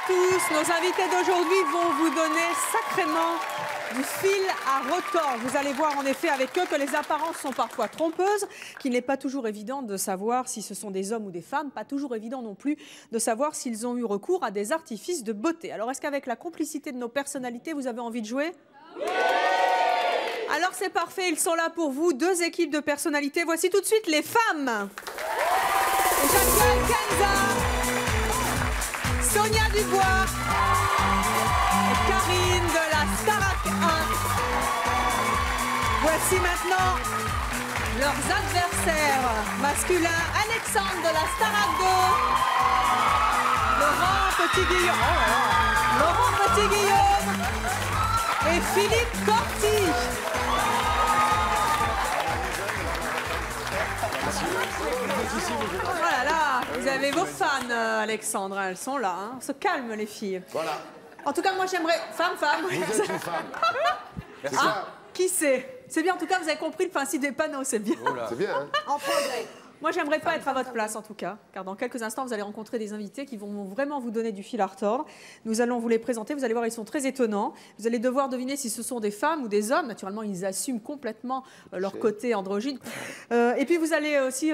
tous, nos invités d'aujourd'hui vont vous donner sacrément du fil à retordre. Vous allez voir en effet avec eux que les apparences sont parfois trompeuses, qu'il n'est pas toujours évident de savoir si ce sont des hommes ou des femmes, pas toujours évident non plus de savoir s'ils ont eu recours à des artifices de beauté. Alors est-ce qu'avec la complicité de nos personnalités, vous avez envie de jouer ? Oui ! Alors c'est parfait, ils sont là pour vous, deux équipes de personnalités. Voici tout de suite les femmes. Jacqueline Kenza, Sonia Dubois et Karine de la Starac 1. Voici maintenant leurs adversaires masculins. Alexandre de la Starac 2, Laurent Petit-Guillaume, Laurent Petit-Guillaume et Philippe Corti. Voilà, là, vous avez vos fans, Alexandre, elles sont là. Hein. On se calme, les filles. Voilà. En tout cas, moi, j'aimerais... Femme. Vous êtes une femme. Merci. Ah, qui c'est? C'est bien, en tout cas, vous avez compris le principe des panneaux, c'est bien. C'est bien, hein. En progrès. Moi, j'aimerais pas être à votre place, en tout cas, car dans quelques instants, vous allez rencontrer des invités qui vont vraiment vous donner du fil à retordre. Nous allons vous les présenter. Vous allez voir, ils sont très étonnants. Vous allez devoir deviner si ce sont des femmes ou des hommes. Naturellement, ils assument complètement leur côté androgyne. Et puis, vous allez aussi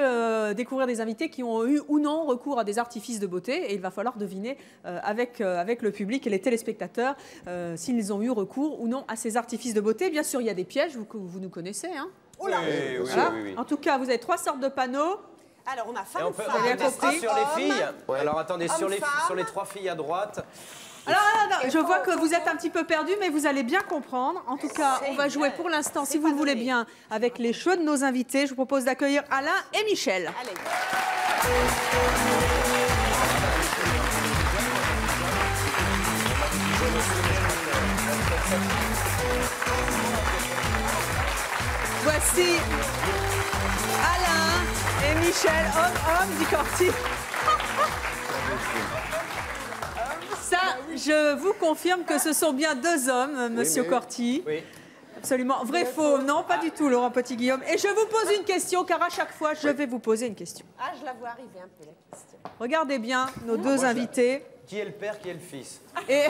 découvrir des invités qui ont eu ou non recours à des artifices de beauté. Et il va falloir deviner avec le public et les téléspectateurs s'ils ont eu recours ou non à ces artifices de beauté. Bien sûr, il y a des pièges, vous nous connaissez, hein. Oui, Voilà. Oui. En tout cas, vous avez 3 sortes de panneaux. Alors, on a femme, on peut compris. sur les filles. Ouais. Alors, attendez, sur les 3 filles à droite. Alors, je vois que vous êtes un petit peu perdu, mais vous allez bien comprendre. En tout cas, on va jouer pour l'instant, si vous le voulez bien, avec les cheveux de nos invités. Je vous propose d'accueillir Alain et Michel. Allez. Voici Alain et Michel, homme dit Corti. Ça, je vous confirme que ce sont bien 2 hommes, monsieur Corti. Oui. Absolument. Vrai, faux? Non, pas du tout, Laurent Petit-Guillaume. Et je vous pose une question, car à chaque fois, je vais vous poser une question. Ah, je la vois arriver un peu, la question. Regardez bien nos 2 invités. Qui est le père, qui est le fils? Et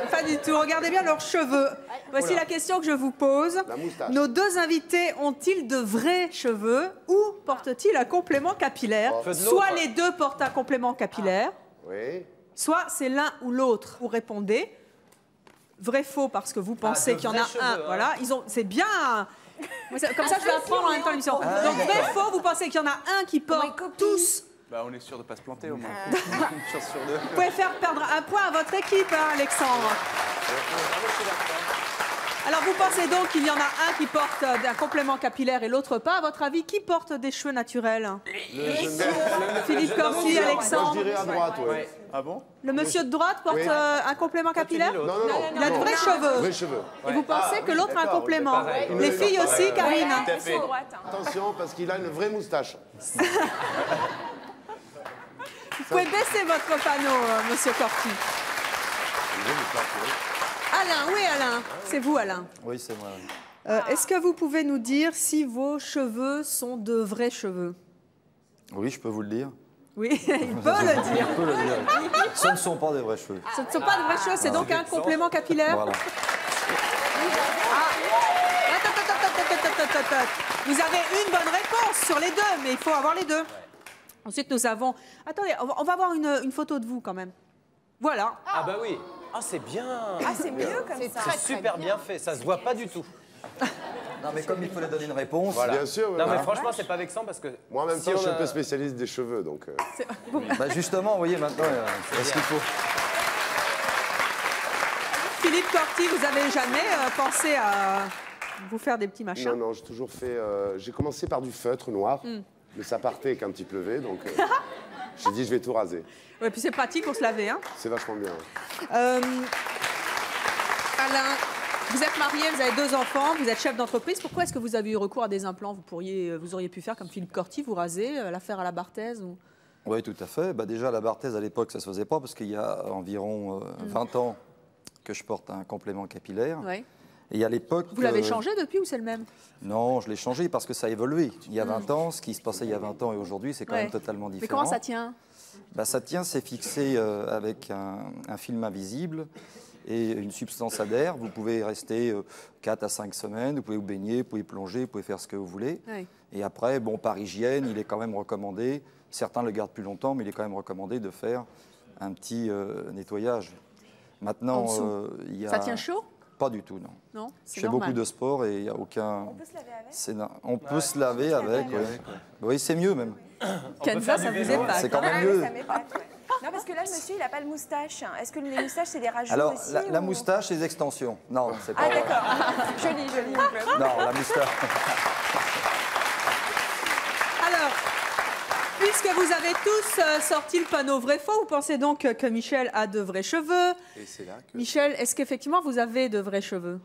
pas du tout. Regardez bien leurs cheveux. Voici la question que je vous pose. La moustache. Nos 2 invités ont-ils de vrais cheveux ou portent-ils un complément capillaire? Soit les 2 portent un complément capillaire, Oui. soit c'est l'un ou l'autre. Vous répondez vrai, faux, parce que vous pensez qu'il y en a cheveux, un. hein. Voilà, c'est bien. Comme ça, je vais apprendre en même temps l'émission. Donc vrai, faux, vous pensez qu'il y en a un qui porte tous. Bah, on est sûr de ne pas se planter au moins. Une chance sur 2. Vous pouvez faire perdre un point à votre équipe, hein, Alexandre. Alors, vous pensez donc qu'il y en a un qui porte un complément capillaire et l'autre pas. À votre avis, qui porte des cheveux naturels? Philippe Corti, Moi, Alexandre. je dirais à droite, oui. Ah bon? Le monsieur de droite porte Oui. Un complément capillaire? Non. Il a de vrais cheveux. Vrais cheveux. Et vous pensez que l'autre a un d'accord, complément? pareil. Les filles aussi, Karine? Attention, parce qu'il a une vraie moustache. Vous pouvez baisser votre panneau, monsieur Corti. Alain, oui, Alain. C'est vous, Alain. Oui, c'est moi. Oui. Est-ce que vous pouvez nous dire si vos cheveux sont de vrais cheveux? Oui, je peux vous le dire. Oui, il peut le dire. Je peux le dire. Ce ne sont pas des vrais cheveux. Ce ne sont pas de vrais cheveux, c'est donc un complément capillaire? Voilà. Attends. Vous avez une bonne réponse sur les 2, mais il faut avoir les 2. Ensuite, nous avons... Attendez, on va avoir une photo de vous quand même. Voilà. Ah bah oui. Ah, c'est bien. Ah, c'est mieux comme ça. C'est super bien fait. Ça se voit pas du tout. Non, mais comme il fallait donner une réponse, Bien sûr, oui. Non, mais franchement, c'est pas vexant parce que... Moi, en même si temps, on je suis un a- peu spécialiste des cheveux, donc... bah justement, vous voyez, maintenant, c'est ce qu'il faut. Philippe Corti, vous avez jamais pensé à vous faire des petits machins? Non, j'ai toujours fait... J'ai commencé par du feutre noir, mais ça partait quand il pleuvait, donc... J'ai dit, je vais tout raser. Oui, puis c'est pratique pour se laver, hein. C'est vachement bien. Alain, vous êtes marié, vous avez 2 enfants, vous êtes chef d'entreprise. Pourquoi est-ce que vous avez eu recours à des implants? Vous auriez pu faire comme Philippe Corti, vous raser, la faire à la Barthez ou... Oui, tout à fait. Bah, déjà, à la Barthez, à l'époque, ça ne se faisait pas parce qu'il y a environ 20 ans que je porte un complément capillaire. Oui. Et à l'époque... Vous l'avez changé depuis ou c'est le même? Non, je l'ai changé parce que ça a évolué. Il y a 20 ans, ce qui se passait il y a 20 ans et aujourd'hui, c'est quand même totalement différent. Mais comment ça tient? Ça tient, c'est fixé avec un film invisible et une substance adhère. Vous pouvez rester 4 à 5 semaines, vous pouvez vous baigner, vous pouvez plonger, vous pouvez faire ce que vous voulez. Oui. Et après, bon, par hygiène, il est quand même recommandé, certains le gardent plus longtemps, mais il est quand même recommandé de faire un petit nettoyage. Maintenant, il y a... Ça tient chaud? Pas du tout, non. Non, Je fais beaucoup de sport et il n'y a aucun... On peut se laver avec? On peut se laver avec, oui. Oui, c'est mieux même. Kenza, ça vous épate. C'est quand même Ah, mieux. ça m'épate, ouais. Non, parce que là, le monsieur, il n'a pas de moustache. Est-ce que les moustaches, c'est des rajouts Alors, aussi la ou- moustache, les extensions. Non, c'est pas... Ah, d'accord. Joli, joli. Non, la moustache... Alors, puisque vous avez tous sorti le panneau vrai-faux, vous pensez donc que Michel a de vrais cheveux. Et c'est là que... Michel, est-ce qu'effectivement vous avez de vrais cheveux?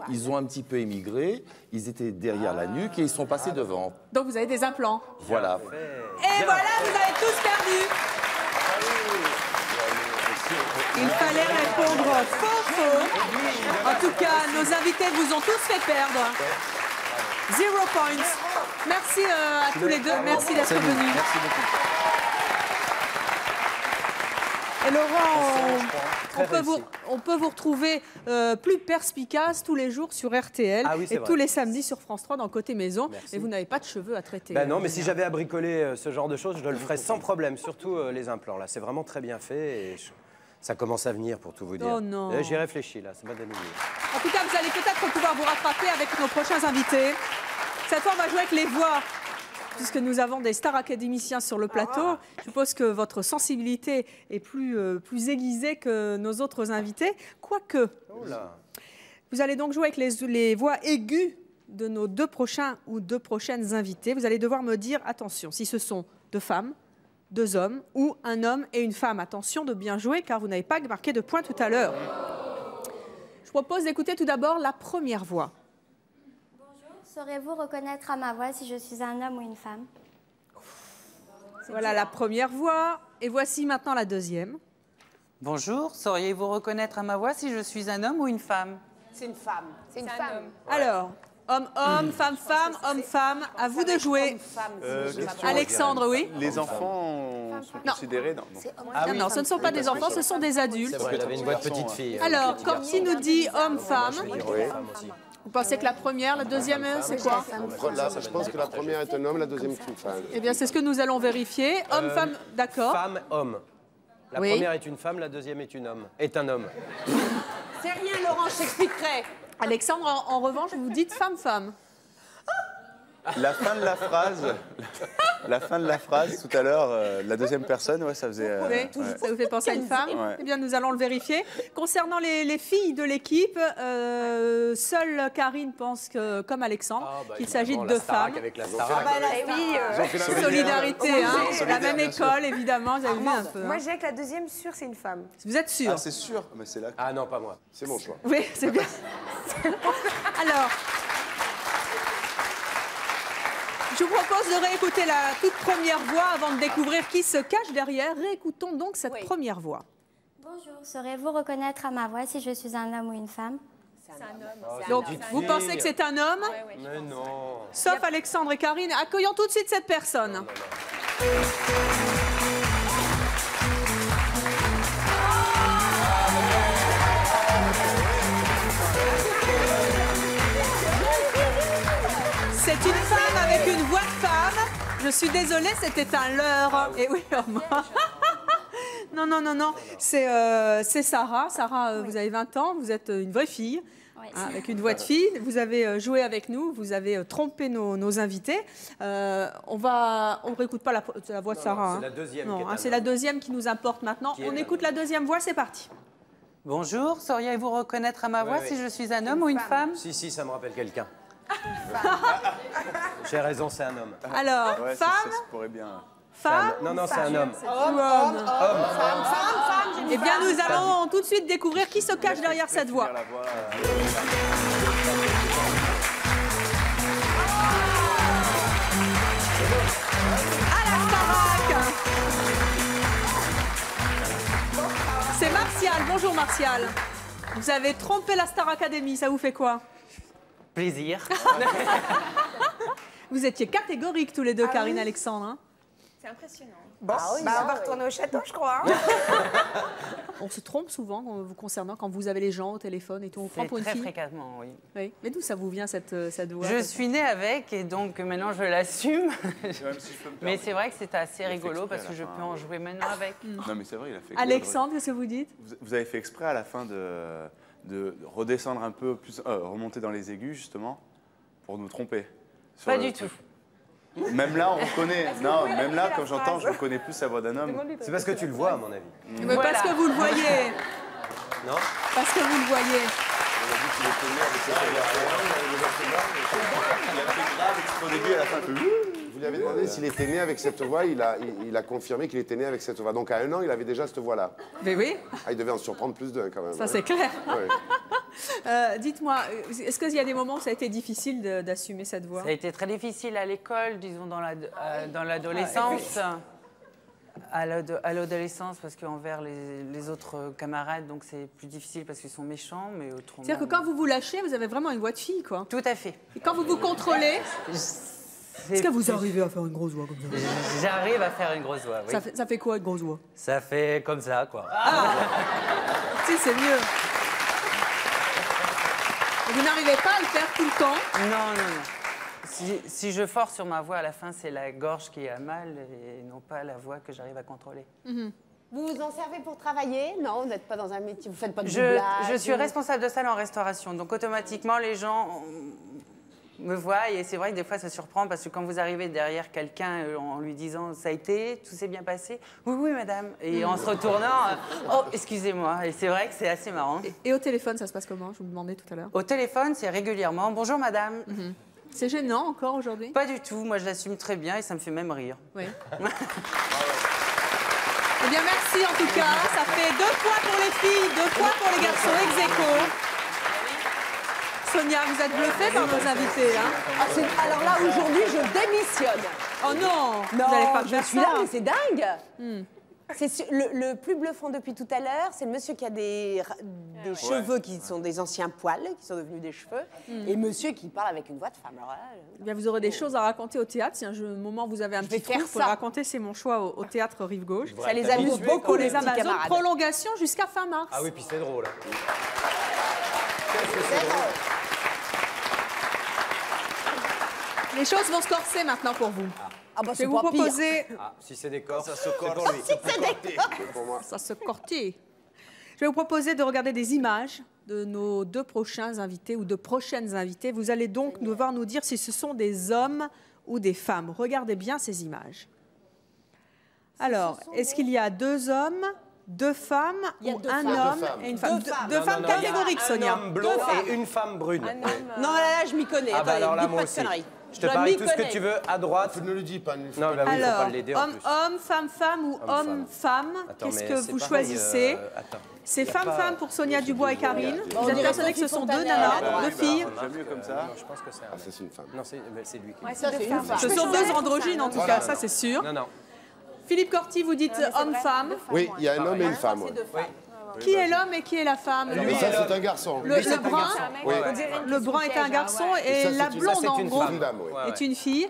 Ils ont un petit peu émigré, ils étaient derrière la nuque et ils sont passés devant. Donc vous avez des implants. Voilà. Et voilà, vous avez tous perdu. Il fallait répondre faux. En tout cas, nos invités vous ont tous fait perdre. 0 points. Merci à tous les deux. Merci d'être venus. Merci beaucoup. Et Laurent, on peut vous retrouver plus perspicace tous les jours sur RTL Ah oui, c'est et vrai. tous les samedis sur France 3 dans Côté Maison. Merci. Et vous n'avez pas de cheveux à traiter. Ben non, mais si j'avais à bricoler ce genre de choses, je le ferais sans problème, surtout les implants. Là, c'est vraiment très bien fait et ça commence à venir pour tout vous dire. Oh non. J'y réfléchis là, ça m'a donné mieux. En tout cas, vous allez peut-être pouvoir vous rattraper avec nos prochains invités. Cette fois, on va jouer avec les voix. Puisque nous avons des stars académiciens sur le plateau, je suppose que votre sensibilité est plus aiguisée que nos autres invités. Quoique, Oh là. vous allez donc jouer avec les voix aiguës de nos deux prochains ou deux prochaines invités. Vous allez devoir me dire, attention, si ce sont deux femmes, deux hommes ou un homme et une femme. Attention de bien jouer car vous n'avez pas marqué de points tout à l'heure. Je propose d'écouter tout d'abord la première voix. Saurez-vous reconnaître à ma voix si je suis un homme ou une femme? Voilà la première voix. Et voici maintenant la deuxième. Bonjour, sauriez-vous reconnaître à ma voix si je suis un homme ou une femme? C'est une femme. C'est une femme. Alors, homme-homme, femme-femme, homme-femme, à vous de jouer. question, Alexandre, oui. Les enfants sont considérés dans... non. Non, ce ne sont pas des enfants, ce sont des adultes. C'est vrai, elle avait une voix de petite fille. Alors, quand il nous dit homme-femme, Oui. vous pensez que la première, la deuxième, c'est quoi? Là, je pense que la première est un homme, la deuxième est une femme. Eh bien, c'est ce que nous allons vérifier. Homme-femme, d'accord. Femme, homme. La Oui. première est une femme, la deuxième est un homme. C'est rien, Laurent, je t'expliquerai. Alexandre, en revanche, vous dites femme-femme. La fin de la phrase, la fin de la phrase tout à l'heure, la deuxième personne, ouais, ça faisait... Oui, ça vous fait penser à une femme? Ouais. Eh bien, nous allons le vérifier. Concernant les filles de l'équipe, seule Karine pense que, comme Alexandre, qu'il s'agit de deux femmes. Avec la Starac. Oui, Solidarité, hein, la même école, évidemment, vous avez vu un peu. moi, Hein. je dirais que la deuxième, sûre, c'est une femme. Vous êtes sûr? Ah, c'est sûr, mais c'est là que... Ah non, pas moi. C'est mon choix. Oui, c'est bien. Alors, je vous propose de réécouter la toute première voix avant de découvrir qui se cache derrière. Réécoutons donc cette première voix. Bonjour, saurez-vous reconnaître à ma voix si je suis un homme ou une femme? Donc, vous pensez que c'est un homme? Mais non. Sauf Alexandre et Karine. Accueillons tout de suite cette personne. C'est une femme avec une voix de femme. Je suis désolée, c'était un leurre. Et oui, non, non, non, non. C'est Sarah. Sarah, vous avez 20 ans, vous êtes une vraie fille. Oui. Hein, avec une voix de fille, vous avez joué avec nous, vous avez trompé nos invités. On réécoute pas la voix de Sarah. c'est la deuxième Non, qui est un c'est la homme. deuxième qui nous importe maintenant. Qui est On un écoute la deuxième voix, c'est parti. Bonjour, sauriez-vous reconnaître à ma voix oui. si je suis un homme ou une femme? Si, ça me rappelle quelqu'un. J'ai raison, c'est un homme. Alors, Ouais, femme, ça se pourrait bien. femme Non, c'est un homme. ou homme Eh bien, nous allons tout de suite découvrir qui se cache derrière cette voix. La voix, À la Starac. C'est Martial. Bonjour Martial. Vous avez trompé la Star Academy, ça vous fait quoi? Plaisir. Vous étiez catégoriques tous les deux, Karine et Alexandre. Hein. C'est impressionnant. Bon, on va retourner au château, je crois. Hein. On se trompe souvent vous concernant quand vous avez les gens au téléphone et tout. On prend pour une Très fille. fréquemment, oui. Oui. Mais d'où ça vous vient cette voix? Je suis née avec et donc maintenant je l'assume. Mais c'est vrai que c'est assez rigolo parce que je peux en jouer maintenant avec. Non, mais c'est vrai, il a fait. Alexandre, qu'est-ce que vous dites? Vous avez fait exprès à la fin de redescendre un peu plus, remonter dans les aigus justement, pour nous tromper. Pas du tout. Même là, on reconnaît. Non, même là, quand j'entends, je reconnais plus sa voix d'un homme. C'est parce que tu le vois, à mon avis. Mais parce que vous le voyez. Non? Parce que vous le voyez. Il a fait grave extra au début, à la fin, il fait... Vous lui avez demandé s'il était né avec cette voix, il a confirmé qu'il était né avec cette voix. Donc à 1 an, il avait déjà cette voix-là. Mais oui, Ah, il devait en surprendre plus d'un quand même. ça c'est clair. Ouais. Dites-moi, est-ce qu'il y a des moments où ça a été difficile d'assumer cette voix? Ça a été très difficile à l'école, disons dans l'adolescence. À l'adolescence, parce qu'envers les autres camarades, donc c'est plus difficile parce qu'ils sont méchants, mais autrement... C'est-à-dire que quand vous vous lâchez, vous avez vraiment une voix de fille, quoi. Tout à fait. Et quand vous vous contrôlez, est-ce que vous arrivez à faire une grosse voix comme ça? J'arrive à faire une grosse voix, oui. Ça fait quoi, une grosse voix? Ça fait comme ça, quoi. Si, c'est mieux. Vous n'arrivez pas à le faire tout le temps? Non, non, non. Si je force sur ma voix, à la fin, c'est la gorge qui a mal et non pas la voix que j'arrive à contrôler. Vous vous en servez pour travailler? Non, vous n'êtes pas dans un métier, vous faites pas de doublage? Je suis responsable de salle en restauration, donc automatiquement, les gens me voient et c'est vrai que des fois, ça surprend parce que quand vous arrivez derrière quelqu'un en lui disant « ça a été, tout s'est bien passé ?»« Oui, oui, madame. » Et en se retournant « Oh, excusez-moi. » Et c'est vrai que c'est assez marrant. Et au téléphone, ça se passe comment? Je vous demandais tout à l'heure. Au téléphone, c'est régulièrement « Bonjour, madame. C'est gênant encore aujourd'hui? Pas du tout. Moi, je l'assume très bien et ça me fait même rire. Oui. Eh bien, merci en tout cas. Ça fait 2 points pour les filles, 2 points pour les garçons, ex aequo. Sonia, vous êtes bluffée par nos invités, hein? Alors là, aujourd'hui, je démissionne. Oh non, Non, vous n'allez pas je faire suis ça. là, mais c'est dingue. C'est le plus bluffant depuis tout à l'heure, c'est le monsieur qui a des cheveux qui sont des anciens poils, qui sont devenus des cheveux, et monsieur qui parle avec une voix de femme. Alors là, Eh bien, vous aurez des choses à raconter au théâtre. Si un moment vous avez un petit vais faire truc pour ça. raconter, c'est mon choix au théâtre Rive Gauche. ça les amuse beaucoup, Pour les les petits Amazones, camarades. prolongation jusqu'à fin mars. Ah oui, puis c'est drôle. Les choses vont se corser maintenant pour vous. Ah bah, Je vais c'est vous pas pire. proposer... Ah, si c'est des corps, Ça se corse. Pour moi. Ça se cortille. Je vais vous proposer de regarder des images de nos 2 prochains invités ou 2 prochaines invitées. Vous allez donc devoir nous dire si ce sont des hommes ou des femmes. Regardez bien ces images. Alors, est-ce qu'il y a 2 hommes, 2 femmes ou un homme et une femme? Deux femmes catégoriques, Sonia. Un homme blond et une femme brune. Non, là, je m'y connais. Ah bah Attendez, alors là, dites moi pas de aussi. conneries. Je te dois parie m'y tout ce que connaître. tu veux à droite. Ne le dis pas. Non, bah oui, il faut pas Alors, l'aider en plus. homme, femme ou homme-femme, Attends, qu'est-ce mais que c'est vous pareil, choisissez? attends. C'est Y a femme-femme pas- pour Sonia Dubois et Karine. Vous êtes dirait persuadés que ce Sophie sont 2 Fontanelle. nanas, 2 filles? J'aime mieux comme ça. Non, je pense que c'est un... Ah, ça, c'est une femme. Non, c'est lui. Ouais, Ça, c'est une femme. Ce sont 2 androgynes en tout cas, ça c'est sûr. Non, non. Philippe Corti, vous dites homme-femme. Oui, il y a un homme et une femme. ouais. Qui est l'homme et qui est la femme? Mais ça, c'est un garçon. Le brun, Oui. le brun est un garçon et ça, la c'est une- blonde ça, c'est en une gros femme. Une dame, oui. est une fille.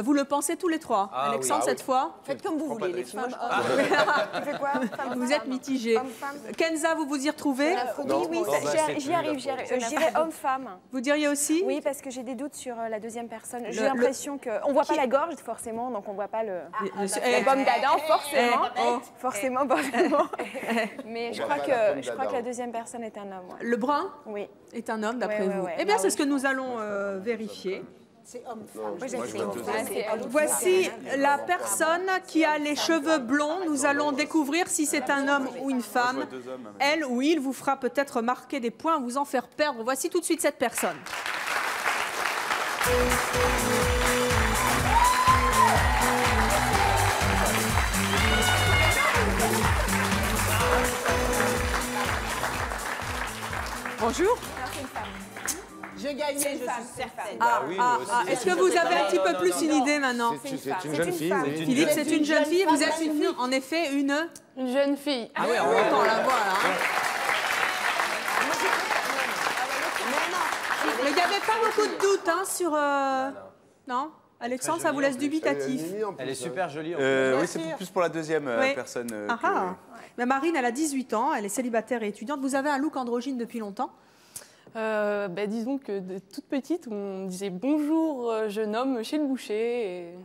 Vous le pensez tous les 3. Ah oui. Alexandre, Ah cette fois, Faites comme vous voulez, les filles. Moi, Tu fais quoi? vous êtes mitigés. Kenza, vous vous y retrouvez? Oui, oui, Bon, bah, c'est j'y arrive. plus, là, Je dirais homme-femme. Vous diriez aussi? Oui, parce que j'ai des doutes sur la deuxième personne. J'ai Le- l'impression qu'on voit pas la gorge, forcément, donc on voit pas Eh, la pomme d'Adam, forcément. oh. Forcément, forcément. Mais je voit crois pas la que pomme je crois que d'Adam. la deuxième personne est un homme. ouais. Le brun Oui. est un homme d'après Ouais, vous. ouais. Eh bien, Bah c'est oui. ce que nous allons vérifier. c'est homme-femme. Moi, j'ai Moi, je vois deux hommes. Voici la personne qui a les cheveux blonds. Nous allons découvrir si c'est un homme ou une femme. Moi, je vois deux hommes, Elle ou il vous fera peut-être marquer des points, vous en faire perdre. Voici tout de suite cette personne. Bonjour. J'ai gagné, je suis certaine. Est-ce que vous avez un petit peu plus une idée maintenant? C'est une jeune fille, oui. Philippe, c'est une jeune fille. Vous êtes une fille, en effet, une... Une jeune fille. Ah oui, on entend la voix là. hein. il n'y avait pas beaucoup de doutes hein, sur... Non Alexandre, ça vous laisse dubitatif. Elle est super jolie. Oui, c'est plus pour la deuxième Oui. personne. Mais Marine, elle a 18 ans, elle est célibataire et étudiante. Vous avez un look androgyne depuis longtemps? Disons que de toute petite, on disait bonjour jeune homme chez le boucher. Et...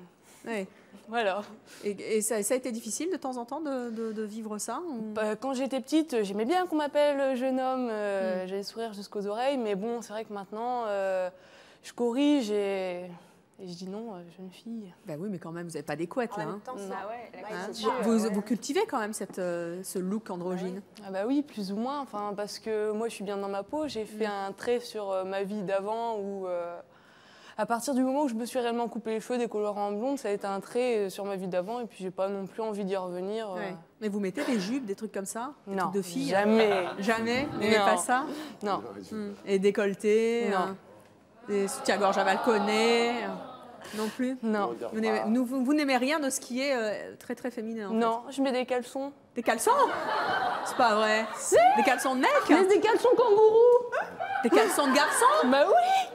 Oui. Voilà. Et ça a été difficile de temps en temps de vivre ça ou... Quand j'étais petite, j'aimais bien qu'on m'appelle jeune homme. J'avais le sourire jusqu'aux oreilles. Mais bon, c'est vrai que maintenant, je corrige et je dis non, jeune fille. Ben oui, mais quand même, vous n'avez pas des couettes là. Hein. Vous cultivez quand même ce look androgyne. Ah bah oui, plus ou moins. Enfin, parce que moi, je suis bien dans ma peau. J'ai fait un trait sur ma vie d'avant où, à partir du moment où je me suis réellement coupé les cheveux, décoloré en blonde, ça a été un trait sur ma vie d'avant. Et puis, j'ai pas non plus envie d'y revenir. Ouais. Mais vous mettez des jupes, des trucs comme ça? Des non, trucs de filles? Jamais. Jamais? Vous n'aimez pas ça? Non. Et décolleté? Non. Des soutiens-gorge à balconner? Non plus? Non. Vous n'aimez rien de ce qui est très très féminin en Non, je mets des caleçons. Des caleçons? C'est pas vrai. Si. Des caleçons de mec? Mais des caleçons kangourous. Des caleçons de garçon? Bah oui.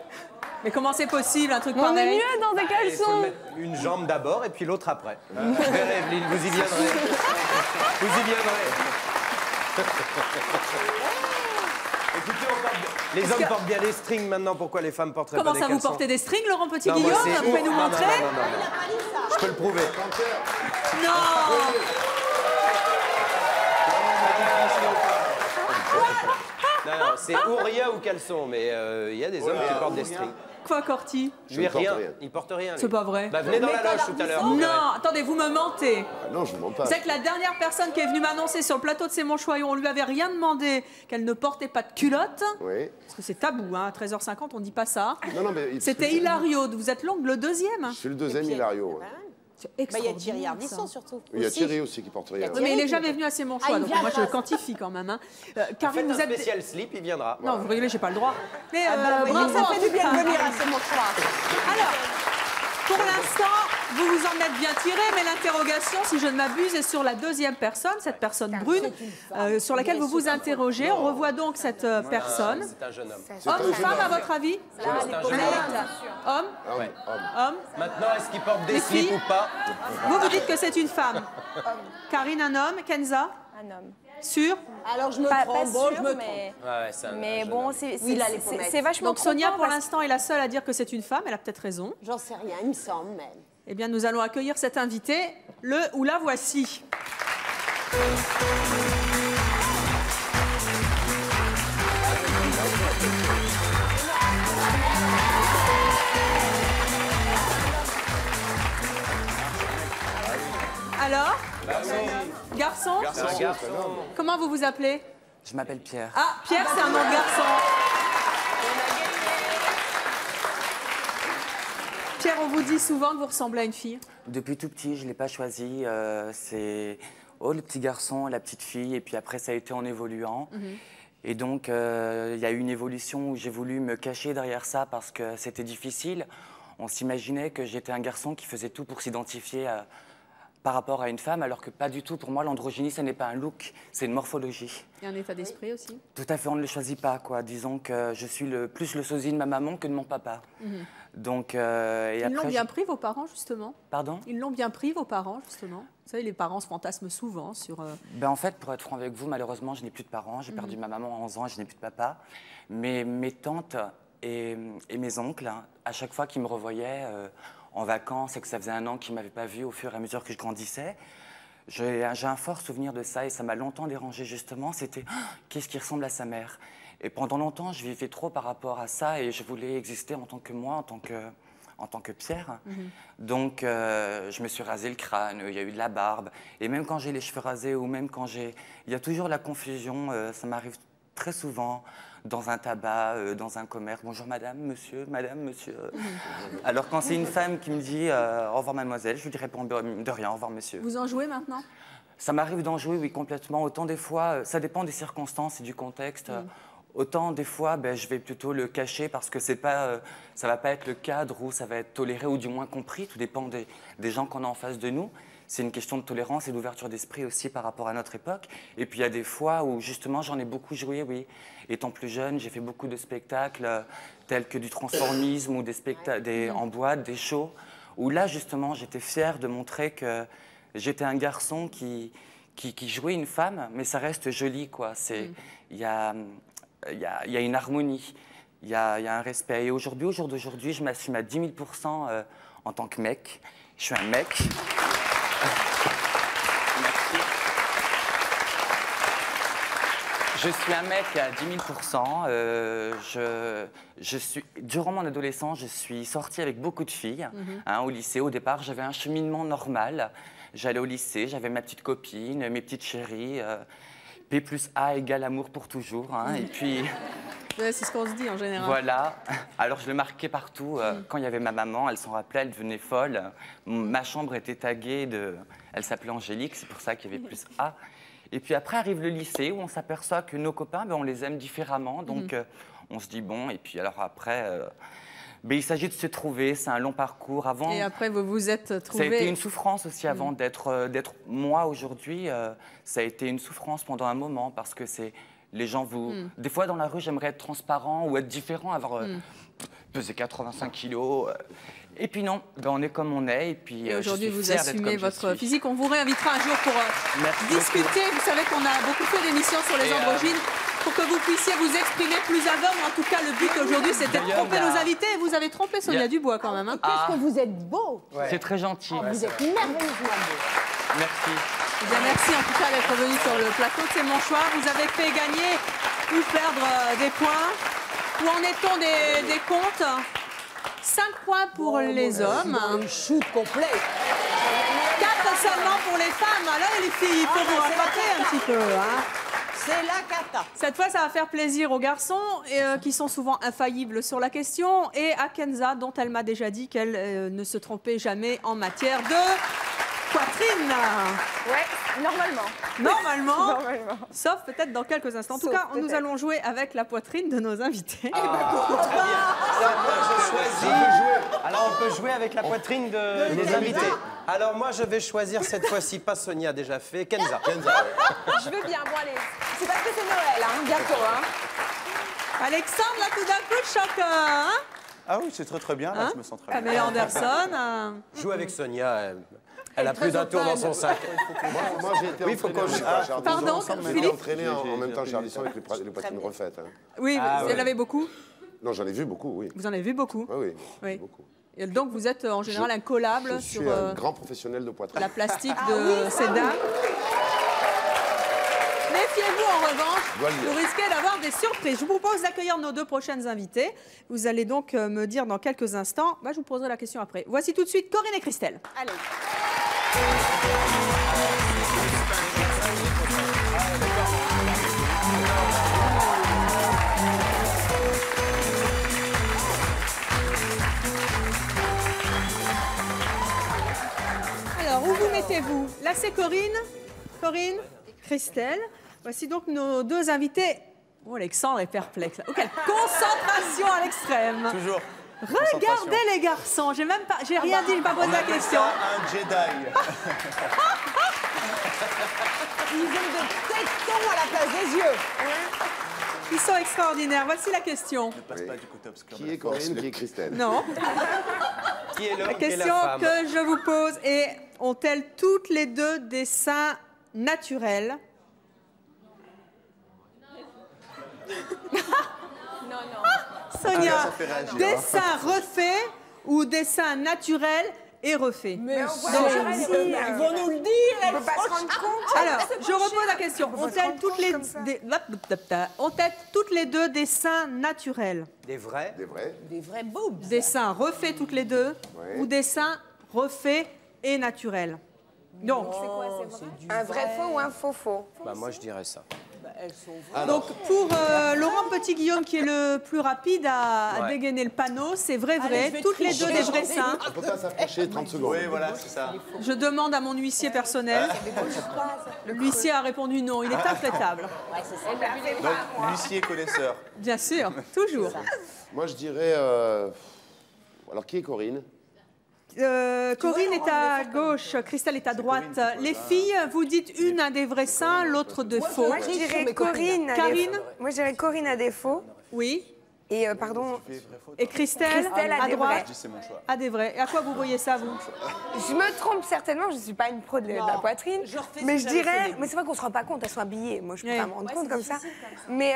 Mais comment c'est possible un truc On pareil? est mieux dans des Il faut caleçons. mettre une jambe d'abord et puis l'autre après. Vous verrez, Evelyne, vous y viendrez. Vous y viendrez. Écoutez, les hommes portent bien les strings maintenant, pourquoi les femmes porteraient pas Comment des ça, caleçons? vous portez des strings, Laurent Non, Petit-Guillaume? moi, c'est- Vous pouvez nous Non, non, montrer? non. Je peux le prouver. Non. Non, c'est ou rien ou caleçon, mais il y a des hommes qui portent des strings. Quoi, Corti? Lui, rien. Il porte rien. lui. C'est pas vrai. Bah, venez dans la loge tout à l'heure. vous verrez. Non, attendez, vous me mentez. Non, je ne mens pas. Vous savez que la dernière personne qui est venue m'annoncer sur le plateau de C'est mon choix, on lui avait rien demandé qu'elle ne portait pas de culotte. Oui. Parce que c'est tabou, hein, à 13h50, on dit pas ça. Non, mais C'était Hilario, vous êtes l'ongle le deuxième. Je suis le deuxième Hilario. Ouais. C'est Il y a extraordinaire, Thierry ça. Ardisson surtout. Il y a Thierry aussi qui porte rien. Oui, mais il n'est jamais venu à C'est mon choix, il donc vient moi je pas. le quantifie quand même. Hein. Faites Karine, un vous êtes... spécial slip, il viendra. Non, vous rigolez, j'ai pas le droit. Mais Bravo, ça fait du bien de venir à C'est mon choix. Alors, pour l'instant, vous vous en êtes bien tiré, mais l'interrogation, si je ne m'abuse, est sur la deuxième personne, cette personne brune, sur laquelle vous vous interrogez. On revoit donc cette personne. C'est un jeune homme. Homme ou femme, à votre avis? Homme? Ouais. Homme? Maintenant, est-ce qu'il porte des Les slips filles ou pas? Vous dites que c'est une femme. Karine, un homme. Kenza? Un homme. Sûr? Alors je me Pas trompe, sûr, bon, je me trompe. mais... Ouais, c'est un Mais jeune bon, homme. Oui, il a les pommettes. c'est vachement Donc Sonia, trompant pour parce- l'instant, est la seule à dire que c'est une femme. Elle a peut-être raison. J'en sais rien, il me semble même. Eh bien, nous allons accueillir cet invité, le ou la voici. Alors? Garçon? Un garçon. Comment vous vous appelez? Je m'appelle Pierre. Ah, Pierre, c'est un nom de garçon. Pierre, on vous dit souvent que vous ressemblez à une fille. Depuis tout petit, je ne l'ai pas choisi. C'est le petit garçon, la petite fille, et puis après, ça a été en évoluant. Et donc, il y a eu une évolution où j'ai voulu me cacher derrière ça parce que c'était difficile. On s'imaginait que j'étais un garçon qui faisait tout pour s'identifier par rapport à une femme, alors que pas du tout. Pour moi, l'androgynie, ce n'est pas un look, c'est une morphologie. Et un état d'esprit aussi. Tout à fait, on ne le choisit pas, quoi. Disons que je suis plus le sosie de ma maman que de mon papa. Donc, et Ils après, l'ont bien pris, vos parents, justement? Pardon? Ils l'ont bien pris, vos parents, justement? Vous savez, les parents se fantasment souvent sur... Ben en fait, pour être franc avec vous, malheureusement, je n'ai plus de parents. J'ai perdu ma maman à 11 ans et je n'ai plus de papa. Mais mes tantes et mes oncles, hein, à chaque fois qu'ils me revoyaient en vacances et que ça faisait un an qu'ils ne m'avaient pas vu au fur et à mesure que je grandissais, j'ai un fort souvenir de ça et ça m'a longtemps dérangé, justement. C'était qu'est-ce qui ressemble à sa mère? Et pendant longtemps, je vivais trop par rapport à ça et je voulais exister en tant que moi, en tant que Pierre. Donc, je me suis rasé le crâne, il y a eu de la barbe. Et même quand j'ai les cheveux rasés ou même quand j'ai... Il y a toujours la confusion, ça m'arrive très souvent dans un tabac, dans un commerce. Bonjour madame, monsieur, madame, monsieur. Alors quand c'est une femme qui me dit au revoir mademoiselle, je lui réponds de rien, au revoir monsieur. Vous en jouez maintenant? Ça m'arrive d'en jouer, oui, complètement. Autant des fois, ça dépend des circonstances et du contexte. Autant des fois, je vais plutôt le cacher parce que c'est pas, ça va pas être le cadre où ça va être toléré ou du moins compris. Tout dépend des gens qu'on a en face de nous. c'est une question de tolérance et d'ouverture d'esprit aussi par rapport à notre époque. Et puis il y a des fois où justement j'en ai beaucoup joué, oui. Étant plus jeune, j'ai fait beaucoup de spectacles tels que du transformisme ou des spectacles en boîte, des shows, où là justement j'étais fière de montrer que j'étais un garçon qui jouait une femme, mais ça reste joli, quoi. Il y a une harmonie, il y a un respect. Et aujourd'hui, au jour d'aujourd'hui, je m'assume à 10 000 % en tant que mec. Je suis un mec. Je suis un mec à 10 000 %. Durant mon adolescence, je suis sortie avec beaucoup de filles au lycée. Au départ, j'avais un cheminement normal. J'allais au lycée, j'avais ma petite copine, mes petites chéries. P plus A égale amour pour toujours. Et puis... Ouais, c'est ce qu'on se dit en général. Voilà. Alors je le marquais partout. Quand il y avait ma maman, elle s'en rappelait, elle devenait folle. Ma chambre était taguée de... Elle s'appelait Angélique, c'est pour ça qu'il y avait plus A. Et puis après arrive le lycée où on s'aperçoit que nos copains, on les aime différemment. Donc on se dit bon, et puis alors après... il s'agit de se trouver, c'est un long parcours. Avant, et après, vous vous êtes trouvé... Ça a été une souffrance aussi avant d'être moi aujourd'hui. Ça a été une souffrance pendant un moment parce que c'est... Les gens vous... Des fois, dans la rue, j'aimerais être transparent ou être différent, avoir pesé 85 kilos. Et puis non, on est comme on est. Et puis aujourd'hui, vous assumez votre physique. On vous réinvitera un jour pour discuter. Vous savez qu'on a beaucoup fait d'émissions sur les androgynes pour que vous puissiez vous exprimer plus avant. En tout cas, le but aujourd'hui, c'était de tromper nos invités. Et vous avez trompé Sonia Dubois quand même. Qu'est-ce que vous êtes beau. C'est très gentil. Vous êtes merveilleusement beau. Merci. Eh bien, merci en tout cas d'être venu sur le plateau de C'est mon choix. Vous avez fait gagner ou perdre des points. Où en est-on des comptes? 5 points pour les hommes. Un shoot complet. 4 seulement pour les femmes. Alors les filles, il faut vous rattraper un petit peu. C'est la cata. Cette fois, ça va faire plaisir aux garçons qui sont souvent infaillibles sur la question et à Kenza, dont elle m'a déjà dit qu'elle ne se trompait jamais en matière de poitrine. Ouais, normalement. Normalement. Sauf peut-être dans quelques instants. En tout cas, nous allons jouer avec la poitrine de nos invités. Alors, on peut jouer avec la poitrine des invités. Alors, moi, je vais choisir cette fois-ci, pas Sonia, déjà fait, Kenza. Je veux bien, bon allez. C'est parce que c'est Noël, bientôt. Alexandre, là, tout d'un coup, le choc. Ah oui, c'est très bien, là, je me sens très bien. Pamela Anderson. Joue avec Sonia. Elle a plus d'un tour dans son sac. Moi, j'ai été entraîné. Pardon, Philippe. Entraîné en même temps chez Ardisson avec les poitrines refaites. Oui, vous en avez beaucoup? Non, j'en ai vu beaucoup, oui. Vous en avez vu beaucoup? Oui, beaucoup. Et donc, vous êtes en général incollable sur... Je suis un grand professionnel de poitrine. La plastique de ces dames. Méfiez-vous en revanche, vous risquez d'avoir des surprises. Je vous propose d'accueillir nos 2 prochaines invités. Vous allez donc me dire dans quelques instants. Je vous poserai la question après. Voici tout de suite Corinne et Christelle. Allez. Alors, où vous mettez-vous? Là, c'est Corinne. Corinne, Christelle. Voici donc nos 2 invités. Oh, Alexandre est perplexe. Oh, quelle concentration à l'extrême. Toujours. Regardez les garçons. J'ai rien dit, j'ai pas posé la question. Un Jedi. Ils ont des tétons à la place des yeux. Ils sont extraordinaires. Voici la question. Qui est Corinne, qui est Christelle? Non. Qui est l'homme, La qui est la question femme? que je vous pose est, ont-elles toutes les 2 des seins naturels? Non. Sonia, ça fait réagir, des seins refaits ou des seins naturels et refaits? Mais ils vont nous le dire. On peut pas se rendre compte. Alors, je repose la question. Ont-elles toutes les 2 des seins naturels? Des vrais? Des vrais? Des vrais boobs. Des seins refaits toutes les 2 ou des seins refaits et naturels? Donc, C'est quoi, c'est vrai? Un vrai faux ou un faux faux? Moi, je dirais ça. donc pour Laurent Petit-Guillaume, qui est le plus rapide à dégainer le panneau, c'est vrai, toutes les 2 des vrais seins. On peut pas s'approcher 30 secondes. Oui, voilà, c'est ça. Je demande à mon huissier personnel. L'huissier a répondu non, il est intraitable. Donc, l'huissier connaisseur. Bien sûr, toujours. Moi, je dirais... Alors, qui est Corinne? Corinne est à gauche, Christelle est à droite. Les filles, vous dites une a des vrais seins, l'autre de faux. Moi, je dirais Corinne. Karine. Moi, je dirais Corinne a des faux. Oui. Et pardon. Et Christelle, a à des droite, vrais. C'est mon choix. a des vrais. Et à quoi vous voyez ça, vous? Je me trompe certainement, je ne suis pas une pro de la poitrine. Mais je dirais. Mais c'est vrai qu'on ne se rend pas compte, elles sont habillées. Moi, je peux pas me rendre compte comme ça. Mais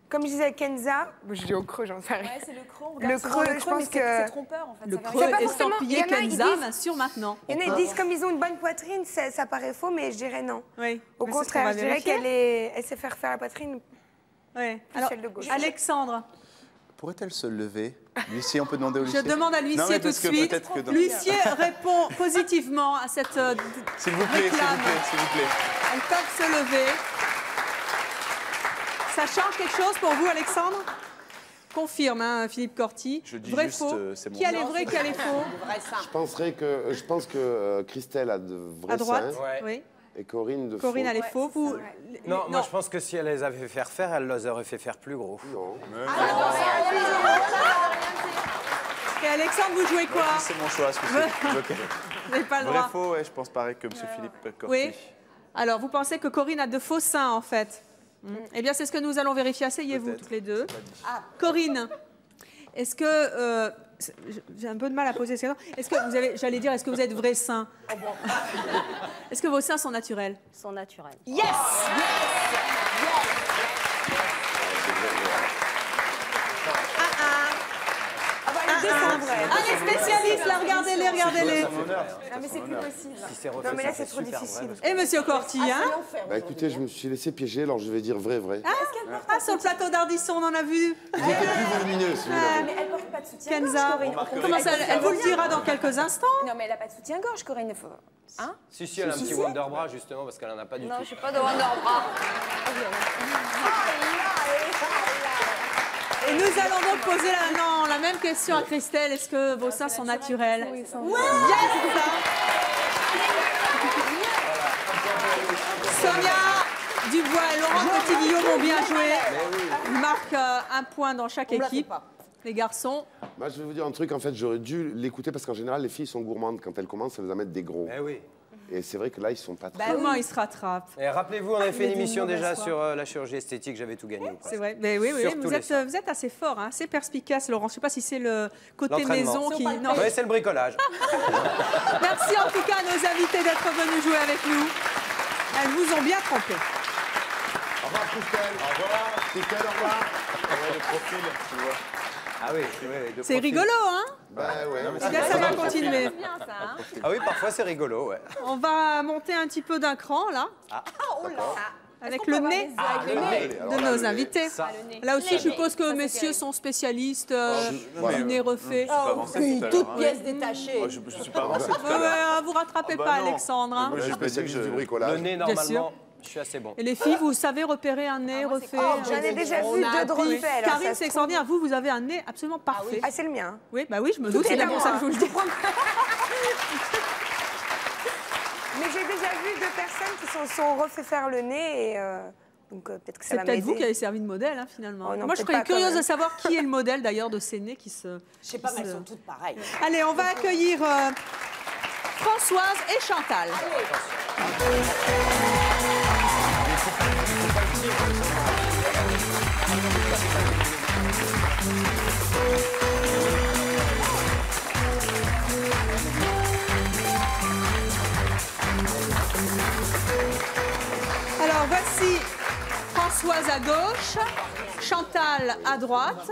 comme je disais Kenza, je dis au creux, j'en sais rien. Ouais, c'est le creux. Le creux, je pense que. C'est trompeur en fait. Le ça creux veut rien est dire. estampillé il y en a, ils Kenza, disent- bien sûr, maintenant. Il y en a, ils disent comme ils ont une bonne poitrine, ça paraît faux, mais je dirais non. Oui. Au Mais c'est ce qu'on contraire, va je dirais vérifier. elle sait faire la poitrine. Oui. Plus Alors, celle de gauche. Alexandre, Pourrait-elle se lever? L'huissier, on peut demander au je huissier? demande à Non, l'huissier mais tout de parce que suite. peut-être que dans- L'huissier répond positivement à cette S'il vous plaît, s'il vous réclame. plaît, s'il vous plaît. Elles peuvent se lever. Ça change quelque chose pour vous, Alexandre? Confirme, hein, Philippe Corti. Je dis vrai, juste, faux. c'est mon Qui a les choix. vrais, qui a les faux? Je pense que Christelle a de vrais À droite, seins oui. et Corinne de Corinne faux. a les faux. Vous... Non, moi je pense que si elle les avait fait refaire, elle les aurait fait faire plus gros. Non. Et Alexandre, vous jouez quoi? C'est mon choix, est-ce que c'est bloqué? Vous n'avez pas le Vrai droit. faux, ouais, je pense pareil que M. Philippe Corti. Oui. Alors, vous pensez que Corinne a de faux seins, en fait? Eh bien, c'est ce que nous allons vérifier. Asseyez-vous, toutes les deux. Corinne, est-ce que... j'ai un peu de mal à poser cette question. Est-ce que vous avez... J'allais dire, est-ce que vous êtes vrai seins? Est-ce que vos seins sont naturels? Sont naturels. Yes! Ah, les spécialistes, là, regardez-les, regardez-les. Non, mais c'est plus possible. Non, mais là, c'est trop difficile. Et Monsieur Corti, hein? Bah écoutez, je me suis laissé piéger, alors je vais dire vrai. Ah, sur le plateau d'Ardisson, on en a vu. Ils étaient plus volumineux, celui-là. Mais elle porte pas de soutien-gorge, Kenza, Corinne. comment ça, elle vous le dira dans quelques instants. Non, mais elle a pas de soutien-gorge, Corinne. Faut... Hein? Si, elle a un petit Wonderbra justement parce qu'elle en a pas du Non, tout. je n'ai pas de Wonderbra. Et nous allons donc poser la même question à Christelle. Est-ce que vos seins sont naturels? Oui, yes! Sonia Dubois et Laurent Petit-Guillaume ont bien joué. Ils marquent un point dans chaque équipe. Les garçons. Moi, je vais vous dire un truc, en fait, j'aurais dû l'écouter parce qu'en général, les filles sont gourmandes. Quand elles commencent, elles en mettent des gros. Eh oui. Et c'est vrai que là, ils sont pas très... Comment ils se rattrapent? Et rappelez-vous, on avait fait une Mais émission dis-nous, déjà bonsoir. sur la chirurgie esthétique, j'avais tout gagné. ou presque. C'est vrai. Mais oui, Sur tous les seins. vous êtes assez fort, hein, assez perspicace, Laurent. Je ne sais pas si c'est le côté L'entraînement. maison qui. Non. Oui, c'est le bricolage. Merci en tout cas à nos invités d'être venus jouer avec nous. Elles vous ont bien trompé. Au revoir, Christelle. Au revoir. Christelle, au revoir. Ouais, le profil, tu vois. Ah oui, oui, de C'est profil. rigolo, hein? Bah ouais. Eh bien, ça va continuer. Ah oui, parfois c'est rigolo, ouais. On va monter un petit peu d'un cran, là, avec le nez de nos invités. Ça. Là aussi, je suppose que messieurs sont spécialistes du nez refait. Je suis pas avancé tout à l'heure. Toute hein. pièce détachée. Moi, je suis pas avancé tout à Ouais, l'heure. vous rattrapez Ah bah pas, non. Alexandre. hein. Moi, Je suis spécialiste du bricolage. Le nez, Bien sûr. normalement, je suis assez bon. Et les filles, vous savez repérer un nez refait? J'en ai déjà vu deux de refaits. alors ça Karine, se c'est extraordinaire. Vous avez un nez absolument parfait. Ah, c'est le mien. Oui, bah oui, je me doute. est C'est bien à pour moi. ça que je vous le dis. Mais j'ai déjà vu deux personnes qui se sont refait faire le nez et donc peut-être que ça C'est va peut-être vous qui m'aider. avez servi de modèle, hein, finalement. Oh non, Moi, je peut-être serais pas, quand curieuse même. de savoir qui est le modèle, d'ailleurs, de ces nez qui se... Je sais pas, mais elles sont toutes pareilles. Allez, on va accueillir Françoise et Chantal. Alors, voici Françoise à gauche, Chantal à droite.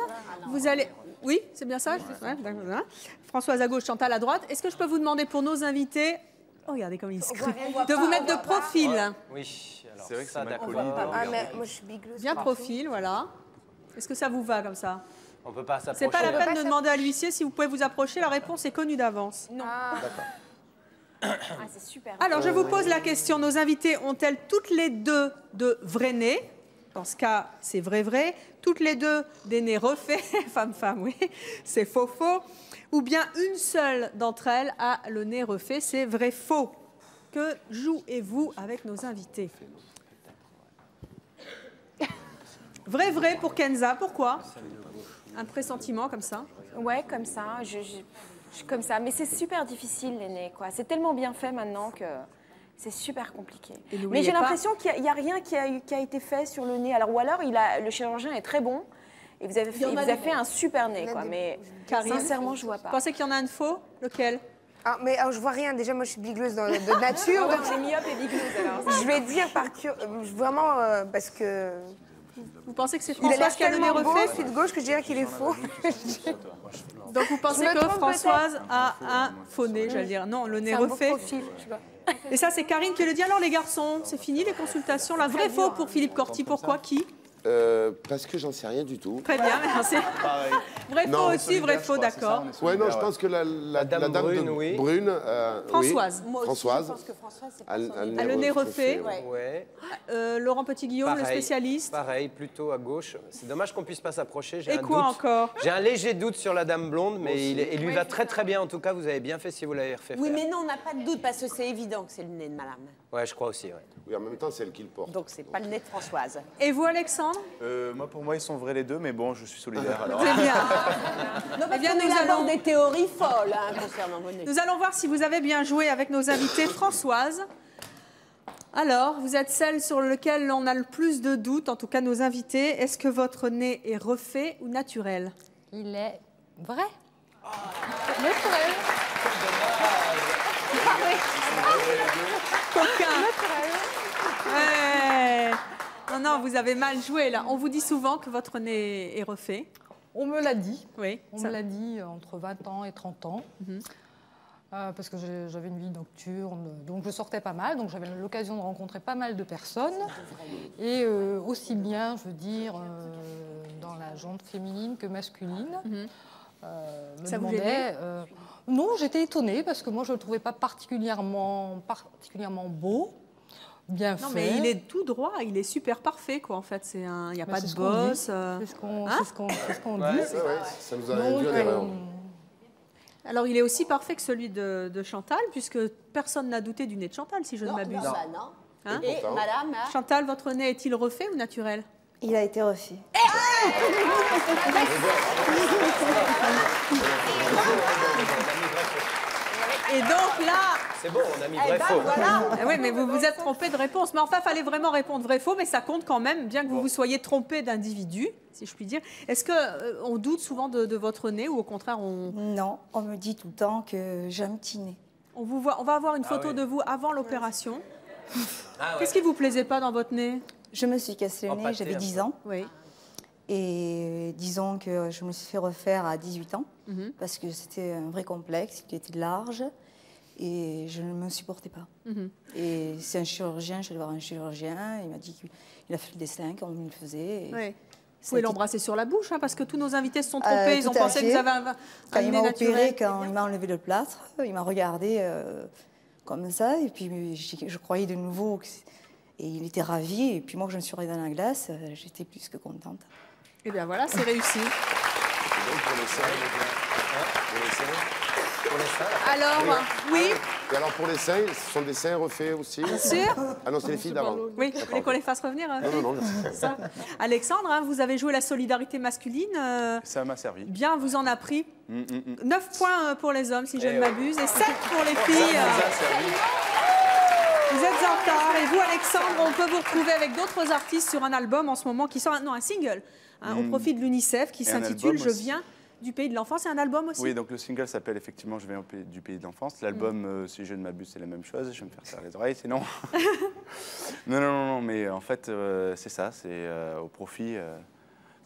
Vous allez... Oui, c'est bien ça? Ouais, d'accord, voilà. Françoise à gauche, Chantal à droite. Est-ce que je peux vous demander pour nos invités... Oh, regardez comme ils se crient. De vous mettre de profil. Oui, alors C'est vrai que ça, c'est ma d'accord. colline. Ah, mais moi je suis biglouse. Bien profil, voilà. Est-ce que ça vous va comme ça? On peut pas s'approcher. C'est pas la peut peine pas de demander à l'huissier si vous pouvez vous approcher. La réponse est connue d'avance. Non. Ah, c'est super. Alors, je vous pose la question. Nos invités ont-elles toutes les deux de vrais nez? Dans ce cas, c'est vrai. Toutes les deux des nez refaits. Femme, oui. C'est faux. Ou bien une seule d'entre elles a le nez refait. C'est vrai-faux. Que jouez-vous avec nos invités? Vrai pour Kenza. Pourquoi? Un pressentiment comme ça? Ouais, comme ça. Je Je suis comme ça. Mais c'est super difficile, les nez, quoi. C'est tellement bien fait maintenant que c'est super compliqué. Mais j'ai l'impression qu'il n'y a rien qui a été fait sur le nez. Alors, ou alors, le chirurgien est très bon et il vous a fait un super nez, quoi. Mais sincèrement, je ne vois pas. Vous pensez qu'il y en a un de faux? Lequel? Ah, mais alors, je vois rien. Déjà, moi, je suis bigleuse de nature. Donc, j'ai myope et bigleuse, alors. Je vais dire vraiment parce que... Vous pensez que c'est Il a Françoise l'air qui a le nez tellement beau, refait? celui de gauche, que je dirais qu'il est faux. Donc vous pensez Je me que trompe Françoise a un faux nez, j'allais dire. Non, le nez refait. Et ça, c'est Karine qui le dit. Alors les garçons, c'est fini les consultations. La vraie faux pour Philippe Corti. Pourquoi? Qui? Parce que j'en sais rien du tout. Très bien, merci. Vrai faux aussi, vrai faux, d'accord. Ouais, non, je pense que la dame Brune, de oui. Brune, Françoise. oui, Françoise. Je pense que Françoise, c'est a le nez refait. Ouais. Laurent Petit-Guillaume, le spécialiste. Pareil, plutôt à gauche. C'est dommage qu'on puisse pas s'approcher. Et quoi encore? J'ai un léger doute sur la dame blonde, mais il lui va très très bien. En tout cas, vous avez bien fait si vous l'avez refait. Oui, mais non, on n'a pas de doute parce que c'est évident que c'est le nez de madame. Ouais, je crois aussi. Ouais. Oui, en même temps, c'est elle qui le porte. Donc, c'est pas le nez de Françoise. Et vous, Alexandre? Pour moi, ils sont vrais les deux, mais bon, je suis solidaire alors. Très bien. Non, parce Eh bien, qu'on nous élabore allons- des théories folles concernant vos nez. Nous allons voir si vous avez bien joué avec nos invités. Françoise, alors, vous êtes celle sur laquelle on a le plus de doutes, en tout cas nos invités. Est-ce que votre nez est refait ou naturel? Il est vrai. Naturel. Coquin. Ouais. Non, vous avez mal joué là. On vous dit souvent que votre nez est refait. On me l'a dit. Oui. On me l'a dit entre 20 ans et 30 ans. Parce que j'avais une vie nocturne, donc je sortais pas mal, donc j'avais l'occasion de rencontrer pas mal de personnes. Et aussi bien, je veux dire, dans la gente féminine que masculine. Ça vous gênait? Non, j'étais étonnée parce que moi je le trouvais pas particulièrement beau, bien Non, fait. mais il est tout droit, il est super parfait, quoi, en fait. Il n'y a pas de bosse. C'est ce qu'on Ouais, dit. ça nous a induit en erreur. Alors, il est aussi parfait que celui de Chantal, puisque personne n'a douté du nez de Chantal, si je ne m'abuse. Non. Hein? Et madame a... Chantal, votre nez est-il refait ou naturel? Il a été refait. Et donc là... C'est bon, on a mis vrai-faux. Oui, mais vous vous êtes trompé de réponse. Mais enfin, il fallait vraiment répondre vrai-faux, mais ça compte quand même, bien que vous vous soyez trompé d'individu, si je puis dire. Est-ce qu'on doute souvent de votre nez ou au contraire on... Non, on me dit tout le temps que j'ai un petit nez. On va avoir une photo de vous avant l'opération. Qu'est-ce qui vous plaisait pas dans votre nez? Je me suis cassé le nez, j'avais 10 ans. Oui. Et disons que je me suis fait refaire à 18 ans, parce que c'était un vrai complexe, il était large, et je ne me supportais pas. Et c'est un chirurgien, je suis allée voir un chirurgien, il m'a dit qu'il a fait le dessin, comme il le faisait. Oui. Vous pouvez l'embrasser sur la bouche, hein, parce que tous nos invités se sont trompés, ils ont pensé que vous avez un quand il nez m'a naturel. opéré, quand il m'a enlevé le plâtre, il m'a regardé comme ça, et puis je croyais de nouveau que... Et il était ravi, et puis moi, je me suis regardée dans la glace, j'étais plus que contente. Et bien voilà, c'est réussi. Alors, oui. Et alors pour les seins, ce sont des seins refaits aussi? Bien sûr. Ah non, c'est les filles d'avant. Oui, vous voulez qu'on les fasse revenir? Non. Ça. Alexandre, hein, vous avez joué la solidarité masculine. Ça m'a servi. Bien, vous en a pris. 9 points pour les hommes, si je ne m'abuse, et 7 pour les filles. Vous êtes en retard. Et vous, Alexandre, on peut vous retrouver avec d'autres artistes sur un album en ce moment qui sort... Non, un single. Hein, au profit de l'UNICEF qui s'intitule « Je viens du pays de l'enfance ». C'est un album aussi? Oui, donc le single s'appelle effectivement « Je viens du pays de l'enfance ». L'album, si je ne m'abuse, c'est la même chose. Je vais me faire serrer les oreilles, sinon... non, mais en fait, c'est ça. C'est au profit...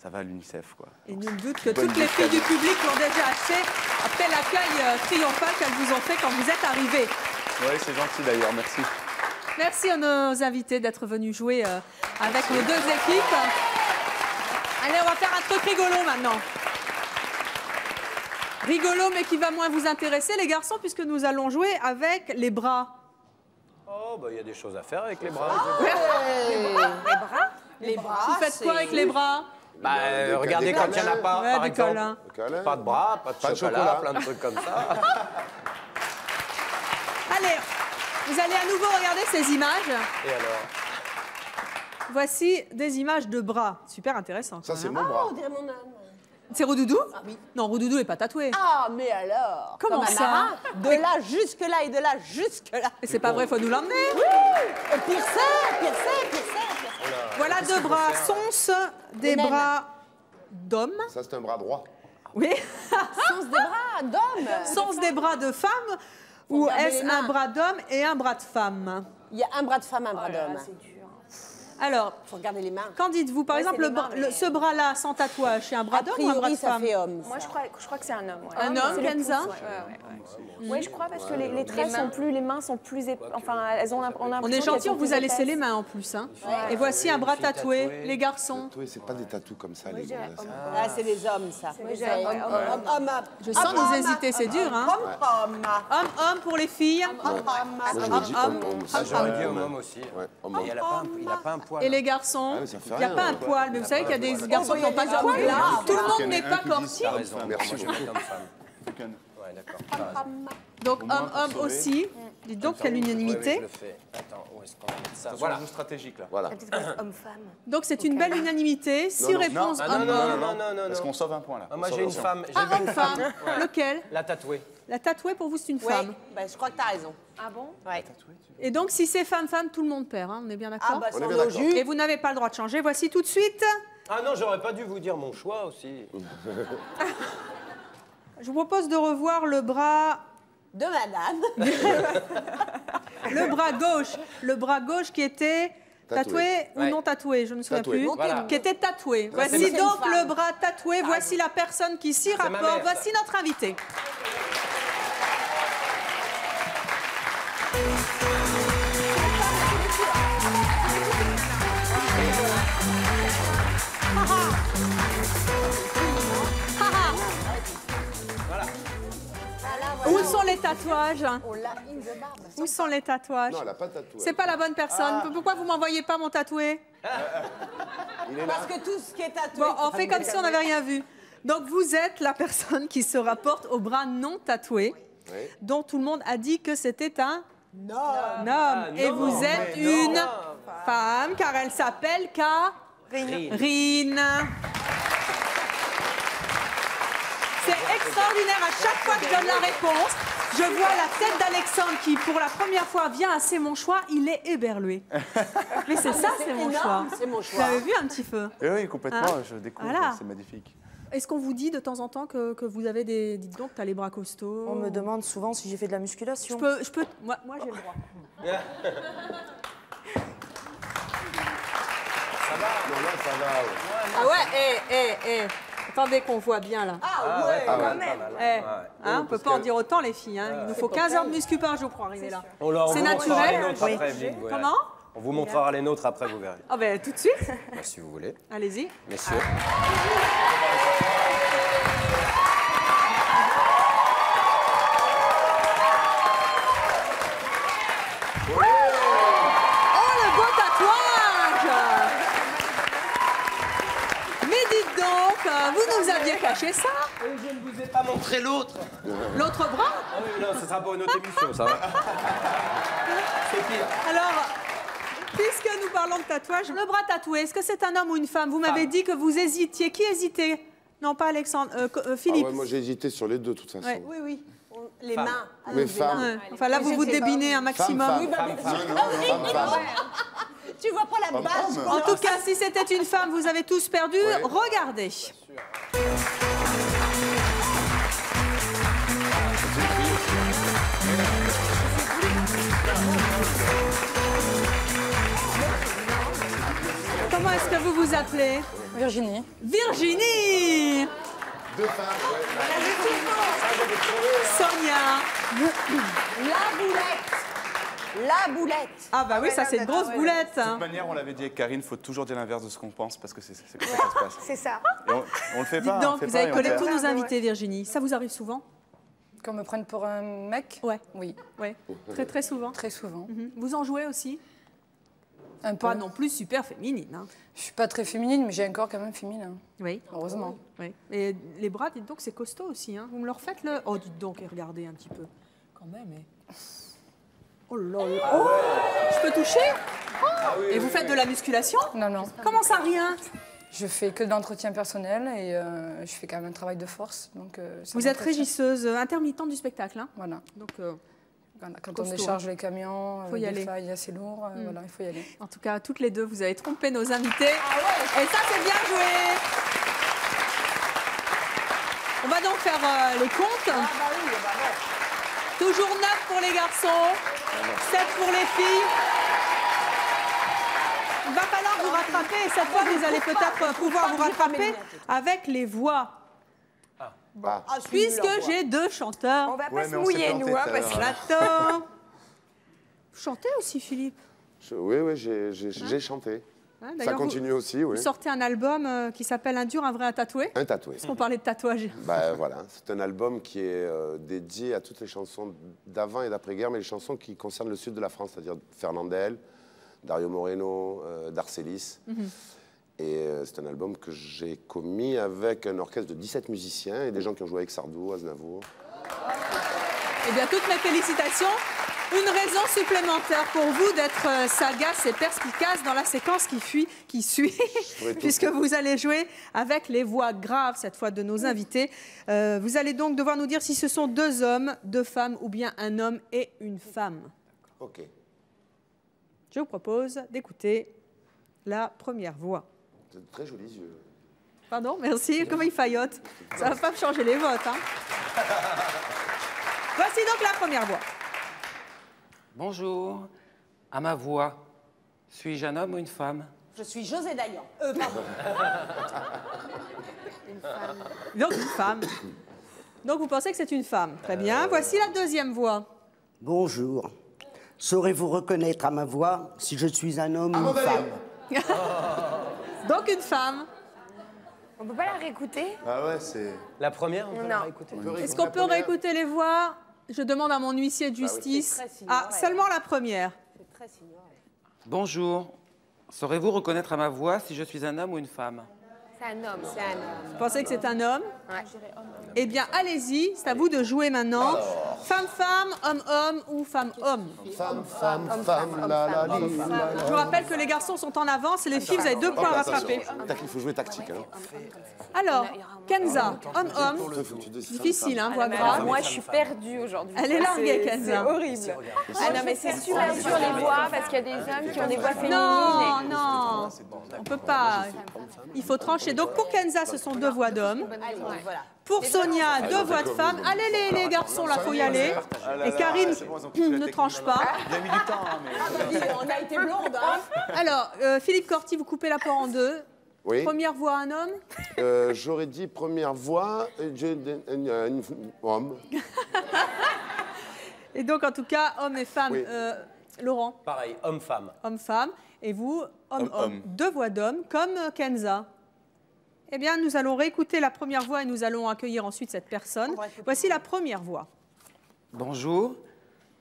ça va à l'UNICEF, quoi. Et nul doute que toutes les filles du public l'ont déjà acheté après l'accueil triomphal qu'elles vous ont fait quand vous êtes arrivés. Oui, c'est gentil d'ailleurs, merci. Merci à nos invités d'être venus jouer avec nos deux équipes. Allez, on va faire un truc rigolo maintenant. Rigolo, mais qui va moins vous intéresser, les garçons, puisque nous allons jouer avec les bras. Oh, bah il y a des choses à faire avec les bras. Les bras, Vous faites quoi avec les bras? Bah, regardez quand il n'y en a pas, Ouais, par des exemple. câlins. Pas de bras, pas de chocolat, plein de trucs comme ça. Allez, vous allez à nouveau regarder ces images. Et alors? Voici des images de bras. Super intéressant. Ça, c'est quand mon même. bras. on dirait mon âme. C'est Roudoudou? Ah oui. Non, Roudoudou n'est pas tatoué. Ah, mais alors? Comment comme un ça? marin, de là jusque-là et de là jusque-là. Mais c'est pas vrai, il faut nous l'emmener. Oui. Et pire ça. Voilà deux bras. Sont-ce des bras d'hommes? Ça, c'est un bras droit. Oui. Sont-ce des bras d'hommes? Sont-ce des bras de femmes? Ou est-ce un bras d'homme et un bras de femme? Il y a un bras de femme, un bras d'homme. Alors, faut regarder les mains. Qu'en dites-vous? Par exemple, ce bras-là sans tatouage, c'est un bras d'homme ou un bras de femme? Ça fait homme. Moi, je crois que c'est un homme. Ouais. Un homme, Kenza? Oui, je crois, parce que les traits sont plus, les mains sont plus, enfin, elles ont. On est gentil, on vous a laissé les mains en plus. Hein. Et voici un bras tatoué, les garçons. Tatoué, c'est pas des tatous comme ça, les gars. Ah, c'est des hommes, ça. Homme. Je sens que vous hésitez, c'est dur. Hein. Homme pour les filles. J'aurais dit homme aussi. Il n'a pas un poil. Et les garçons, il n'y a pas un poil, mais vous savez qu'il y a des garçons qui n'ont pas de poil. Tout le monde n'est pas corti. Merci. Ouais, d'accord. Donc homme aussi. Dites donc quelle unanimité. Attends, où est-ce qu'on va mettre ça? Voilà. stratégique là. Voilà. Homme-femme. Donc c'est une belle unanimité. 6 réponses homme-homme. Non. Parce qu'on sauve un point là. Moi j'ai une femme. Ah, une femme. Lequel? La tatouée. La tatouée pour vous c'est une femme. Ben, je crois que tu as raison. Ah bon? Ouais. Et donc si c'est femme-femme, tout le monde perd. Hein. On est bien d'accord? Ah bah On est bien d'accord. Et vous n'avez pas le droit de changer. Voici tout de suite. Ah non, j'aurais pas dû vous dire mon choix aussi. Je vous propose de revoir le bras... De madame. Le bras gauche qui était tatoué ou non tatoué, je ne me souviens plus. Voilà. Qui était tatoué. Voici donc le bras tatoué, voici la personne qui s'y rapporte, voici notre invité. Où sont les tatouages? Où sont les tatouages? Non, elle n'a pas tatoué. C'est pas la bonne personne. Pourquoi vous m'envoyez pas mon tatoué? Parce que tout ce qui est tatoué... Bon, on fait comme si on n'avait rien vu. Donc vous êtes la personne qui se rapporte au bras non tatoué, dont tout le monde a dit que c'était un homme. Et vous êtes une femme, car elle s'appelle Karine. C'est extraordinaire, à chaque fois que je donne la réponse, je vois la tête d'Alexandre qui, pour la première fois, vient à C'est mon choix, il est éberlué. Mais c'est ça, c'est mon choix. C'est mon choix. Vous l'avez vu un petit peu? Oui, complètement, je découvre, Voilà. c'est magnifique. Est-ce qu'on vous dit de temps en temps que vous avez des... Dites donc, tu as les bras costauds? On me demande souvent si j'ai fait de la musculation. Je peux... Moi j'ai le droit. Ça va? Non, là, ça va. Ah ouais, attendez qu'on voit bien là. Ah ouais, quand même. On ne peut pas en dire autant les filles. Hein. Il nous faut 15 heures de muscu par jour pour arriver là. C'est naturel. Comment? On vous montrera les nôtres après, vous verrez. Ah ben tout de suite. Si vous voulez. Allez-y. Messieurs. Oh, le beau tatouage! Mais dites donc, vous nous aviez caché ça? Je ne vous ai pas montré l'autre. L'autre bras? Ah oui, non, ce sera pour une autre émission, ça va. C'est pire. Alors, puisque nous parlons de tatouage, le bras tatoué, est-ce que c'est un homme ou une femme? Vous m'avez dit que vous hésitiez. Qui hésitait? Non, pas Alexandre. Philippe. Ah ouais, moi, j'ai hésité sur les deux, de toute façon. Ouais. Oui. Les mains. Mais femmes. Ouais. Enfin, là, vous vous débinez un maximum. Femme. Tu vois pas la base? En tout cas, si c'était une femme, vous avez tous perdu. Ouais. Regardez. Comment est-ce que vous vous appelez? Virginie. Virginie! Deux femmes, Sonia. La boulette. Ah bah oui, ça c'est une grosse boulette. De toute manière, on l'avait dit avec Karine, il faut toujours dire l'inverse de ce qu'on pense parce que c'est comme ça que ça se passe. C'est ça. Et on le fait pas. Dites donc, on le fait vous pas avez et on collé perd. tous nos invités, Virginie. Ça vous arrive souvent? Qu'on me prenne pour un mec? Ouais. Oui. Ouais. Très très souvent. Très souvent. Vous en jouez aussi? Un peu. Pas non plus super féminine. Hein. Je suis pas très féminine, mais j'ai un corps quand même féminin. Oui. Heureusement. Oui. Et les bras, dites donc, c'est costaud aussi. Hein. Vous me le refaites le... Oh, dites donc, et regardez un petit peu. Quand même. Oh là là. Je peux toucher? Et vous faites de la musculation? Non. Comment ça, rien? Je fais que de l'entretien personnel et je fais quand même un travail de force. Donc, vous êtes régisseuse intermittente du spectacle. Hein, voilà. Donc, voilà, quand on décharge les camions, faut y aller. Des failles assez lourds, voilà, il faut y aller. En tout cas, toutes les deux, vous avez trompé nos invités. Et ça, c'est bien joué. On va donc faire les comptes. Toujours 9 pour les garçons, 7 pour les filles. Il va falloir vous rattraper et cette fois, vous allez peut-être pouvoir vous rattraper avec les voix. Puisque j'ai 2 chanteurs. On va pas se mouiller, nous, hein, parce que... Plateau. Vous chantez aussi, Philippe? Oui, j'ai chanté. Hein, ça continue aussi, oui. Vous sortez un album qui s'appelle Un dur, un vrai, un tatoué. Un tatoué. Parce qu'on parlait de tatouage. Ben, voilà, c'est un album qui est dédié à toutes les chansons d'avant et d'après-guerre, mais les chansons qui concernent le sud de la France, c'est-à-dire Fernandel, Dario Moreno, Darcélis. Et c'est un album que j'ai commis avec un orchestre de 17 musiciens et des gens qui ont joué avec Sardou, Aznavour. Eh bien, toutes mes félicitations. Une raison supplémentaire pour vous d'être sagace et perspicace dans la séquence qui suit, puisque vous allez jouer avec les voix graves, cette fois, de nos invités. Vous allez donc devoir nous dire si ce sont 2 hommes, 2 femmes ou bien un homme et une femme. OK. Je vous propose d'écouter la première voix. Vous avez de très jolis yeux. Pardon, merci. Comment il faillote. Ça ne va pas changer les votes. Hein. Voici donc la première voix. Bonjour. À ma voix, suis-je un homme ou une femme? Je suis José Dayan. Pardon. Une femme. Donc une femme. Donc vous pensez que c'est une femme. Très bien. Voici la deuxième voix. Bonjour. Saurez-vous reconnaître à ma voix si je suis un homme ou une femme? Donc une femme. On peut pas la réécouter? Ah ouais, c'est... La première, on peut la Non. réécouter. Est-ce qu'on peut réécouter les voix? Je demande à mon huissier de justice. Seulement la première. C'est très signoré. Bonjour. Saurez-vous reconnaître à ma voix si je suis un homme ou une femme? C'est un homme. C'est un homme. Vous pensez que c'est un homme? Ouais. Eh bien, allez-y, c'est à vous de jouer maintenant. Femme-femme, homme-homme ou femme-homme. Femme, la. Je vous rappelle que les garçons sont en avance et les filles, vous avez 2 points à rattraper. Il faut jouer tactique. Hein. Alors, Kenza, homme-homme. Difficile, hein, voix grave. Moi, je suis perdue aujourd'hui. Elle est larguée, Kenza. C'est horrible. Ah non, mais c'est super dur les voix parce qu'il y a des hommes qui ont des voix féminines. Non, non, on peut pas. Il faut trancher. Donc pour Kenza, ce sont 2 voix d'hommes. Pour Sonia, 2 voix de femmes. Allez les garçons, là, faut y aller. Et Karine ne tranche pas. Il a mis du temps, mais... On a été blonde, hein. Alors, Philippe Corti, vous coupez la part en 2. Oui. Première voix, un homme. J'aurais dit première voix, un homme. Et donc, en tout cas, homme et femme. Oui. Laurent? Pareil, homme-femme. Homme-femme. Et vous, homme-homme. Homme. 2 voix d'hommes, comme Kenza. Eh bien, nous allons réécouter la première voix et nous allons accueillir ensuite cette personne. Voici la première voix. Bonjour.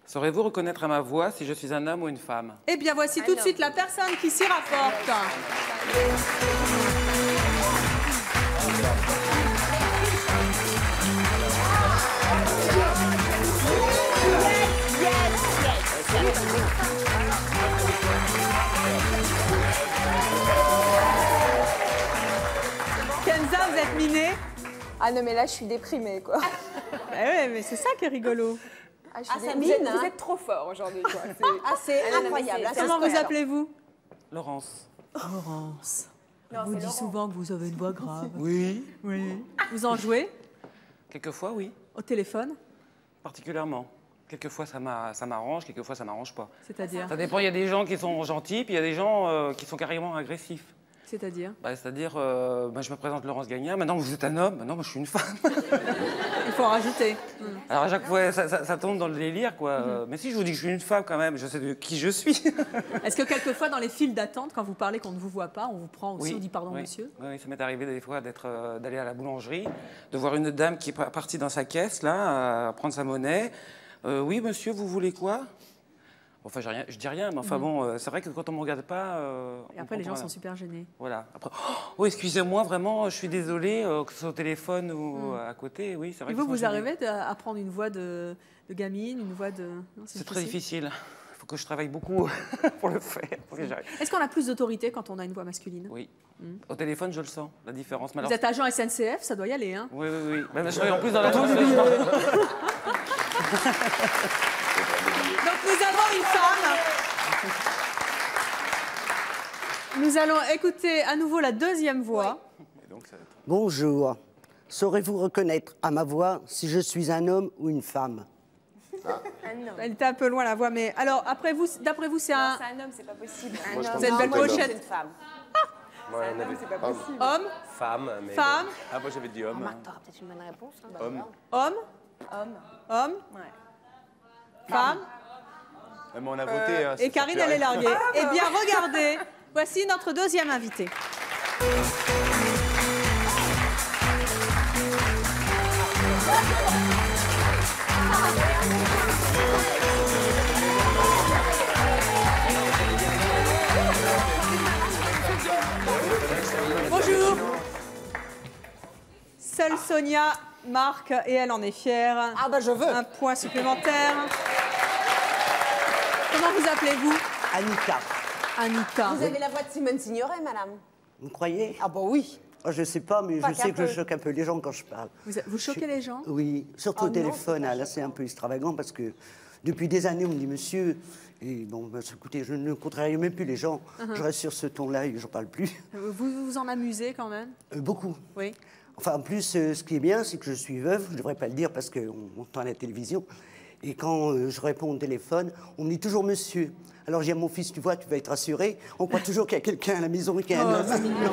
Saurez-vous reconnaître à ma voix si je suis un homme ou une femme? Eh bien, voici tout de suite la personne qui s'y rapporte. Kenza, vous êtes minée. Ah non, mais là, je suis déprimée, quoi. Oui, mais c'est ça qui est rigolo. Vous êtes trop fort aujourd'hui, quoi. C'est incroyable. Comment vous appelez-vous? Laurence. Laurence. On vous dit souvent que vous avez une voix grave. Oui. Oui. Vous en jouez? Quelquefois, oui. Au téléphone? Particulièrement. Quelquefois, ça m'arrange, quelquefois, ça m'arrange pas. C'est-à-dire? Ça dépend, il y a des gens qui sont gentils, puis il y a des gens qui sont carrément agressifs. C'est-à-dire? C'est-à-dire, je me présente Laurence Gagnard, maintenant vous êtes un homme, maintenant moi je suis une femme. Il faut en rajouter. Alors à chaque fois, ça tombe dans le délire, quoi. Mais si je vous dis que je suis une femme quand même, je sais de qui je suis. Est-ce que quelquefois, dans les files d'attente, quand vous parlez qu'on ne vous voit pas, on vous prend aussi, on dit pardon, monsieur? Oui, ça m'est arrivé des fois d'aller à la boulangerie, de voir une dame qui est partie dans sa caisse, là, à prendre sa monnaie. Oui, monsieur, vous voulez quoi? Enfin, je dis rien, mais enfin bon, c'est vrai que quand on ne me regarde pas... Et après, les gens sont super gênés. Voilà. Après, oh, excusez-moi, vraiment, je suis désolée, que ce soit au téléphone ou à côté, oui, c'est vrai. Et vous arrivez à prendre une voix de gamine, une voix de... C'est très difficile. que je travaille beaucoup pour le faire. Est-ce qu'on a plus d'autorité quand on a une voix masculine? Oui. Au téléphone, je le sens, la différence. Vous êtes agent SNCF, ça doit y aller, hein? Oui, oui, oui. Mais je travaille en plus dans la Donc nous avons une femme. Nous allons écouter à nouveau la deuxième voix. Bonjour. Saurez-vous reconnaître à ma voix si je suis un homme ou une femme? Elle était un peu loin la voix, mais alors d'après vous, c'est un... C'est un homme, c'est pas possible. C'est une belle pochette. C'est une femme. C'est pas possible. Homme. Femme. Mais Femme. Bon. Ah, moi j'avais dit homme. Remarque, t'auras peut-être une bonne réponse. Hein. Homme. Homme. Homme. Ouais. Femme. Mais on a voté. Hein, et Karine, elle est larguée. Eh bien, regardez, voici notre deuxième invité. Bonjour. Seule Sonia marque et elle en est fière. Ah bah je veux. Un point supplémentaire. Comment vous appelez-vous? Anita. Anita. Vous avez la voix de Simone Signoret, madame. Vous croyez? Ah bah oui. Oh, je sais pas, mais Pas je sais que je peu. choque un peu les gens quand je parle. Vous choquez les gens? Oui, surtout Oh au non, téléphone. c'est pas Là, c'est un peu extravagant parce que depuis des années, on me dit monsieur. Et bon, bah, écoutez, je ne contrarie même plus les gens. Je reste sur ce ton-là et j'en parle plus. Vous vous en amusez quand même? Beaucoup. Oui. Enfin, en plus, ce qui est bien, c'est que je suis veuve. Je ne devrais pas le dire parce qu'on entend à la télévision. Et quand je réponds au téléphone, on me dit toujours monsieur. Alors, j'ai à mon fils, tu vois, tu vas être rassuré. On croit toujours qu'il y a quelqu'un à la maison et qu'il y a un homme. C'est mignon.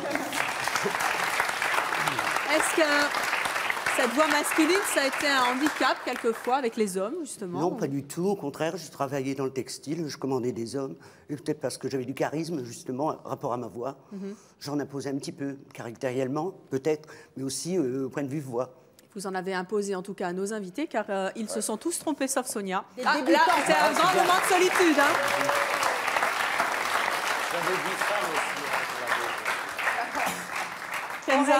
Est-ce que cette voix masculine, ça a été un handicap quelquefois avec les hommes, justement? Non, pas du tout. Au contraire, je travaillais dans le textile, je commandais des hommes. Et peut-être parce que j'avais du charisme, justement, rapport à ma voix. J'en imposais un petit peu, caractériellement, peut-être, mais aussi au point de vue voix. Vous en avez imposé en tout cas à nos invités, car ils se sont tous trompés, sauf Sonia. Là, c'est un débutants. grand moment de solitude. Hein. J'avais dit femme aussi. Kenza.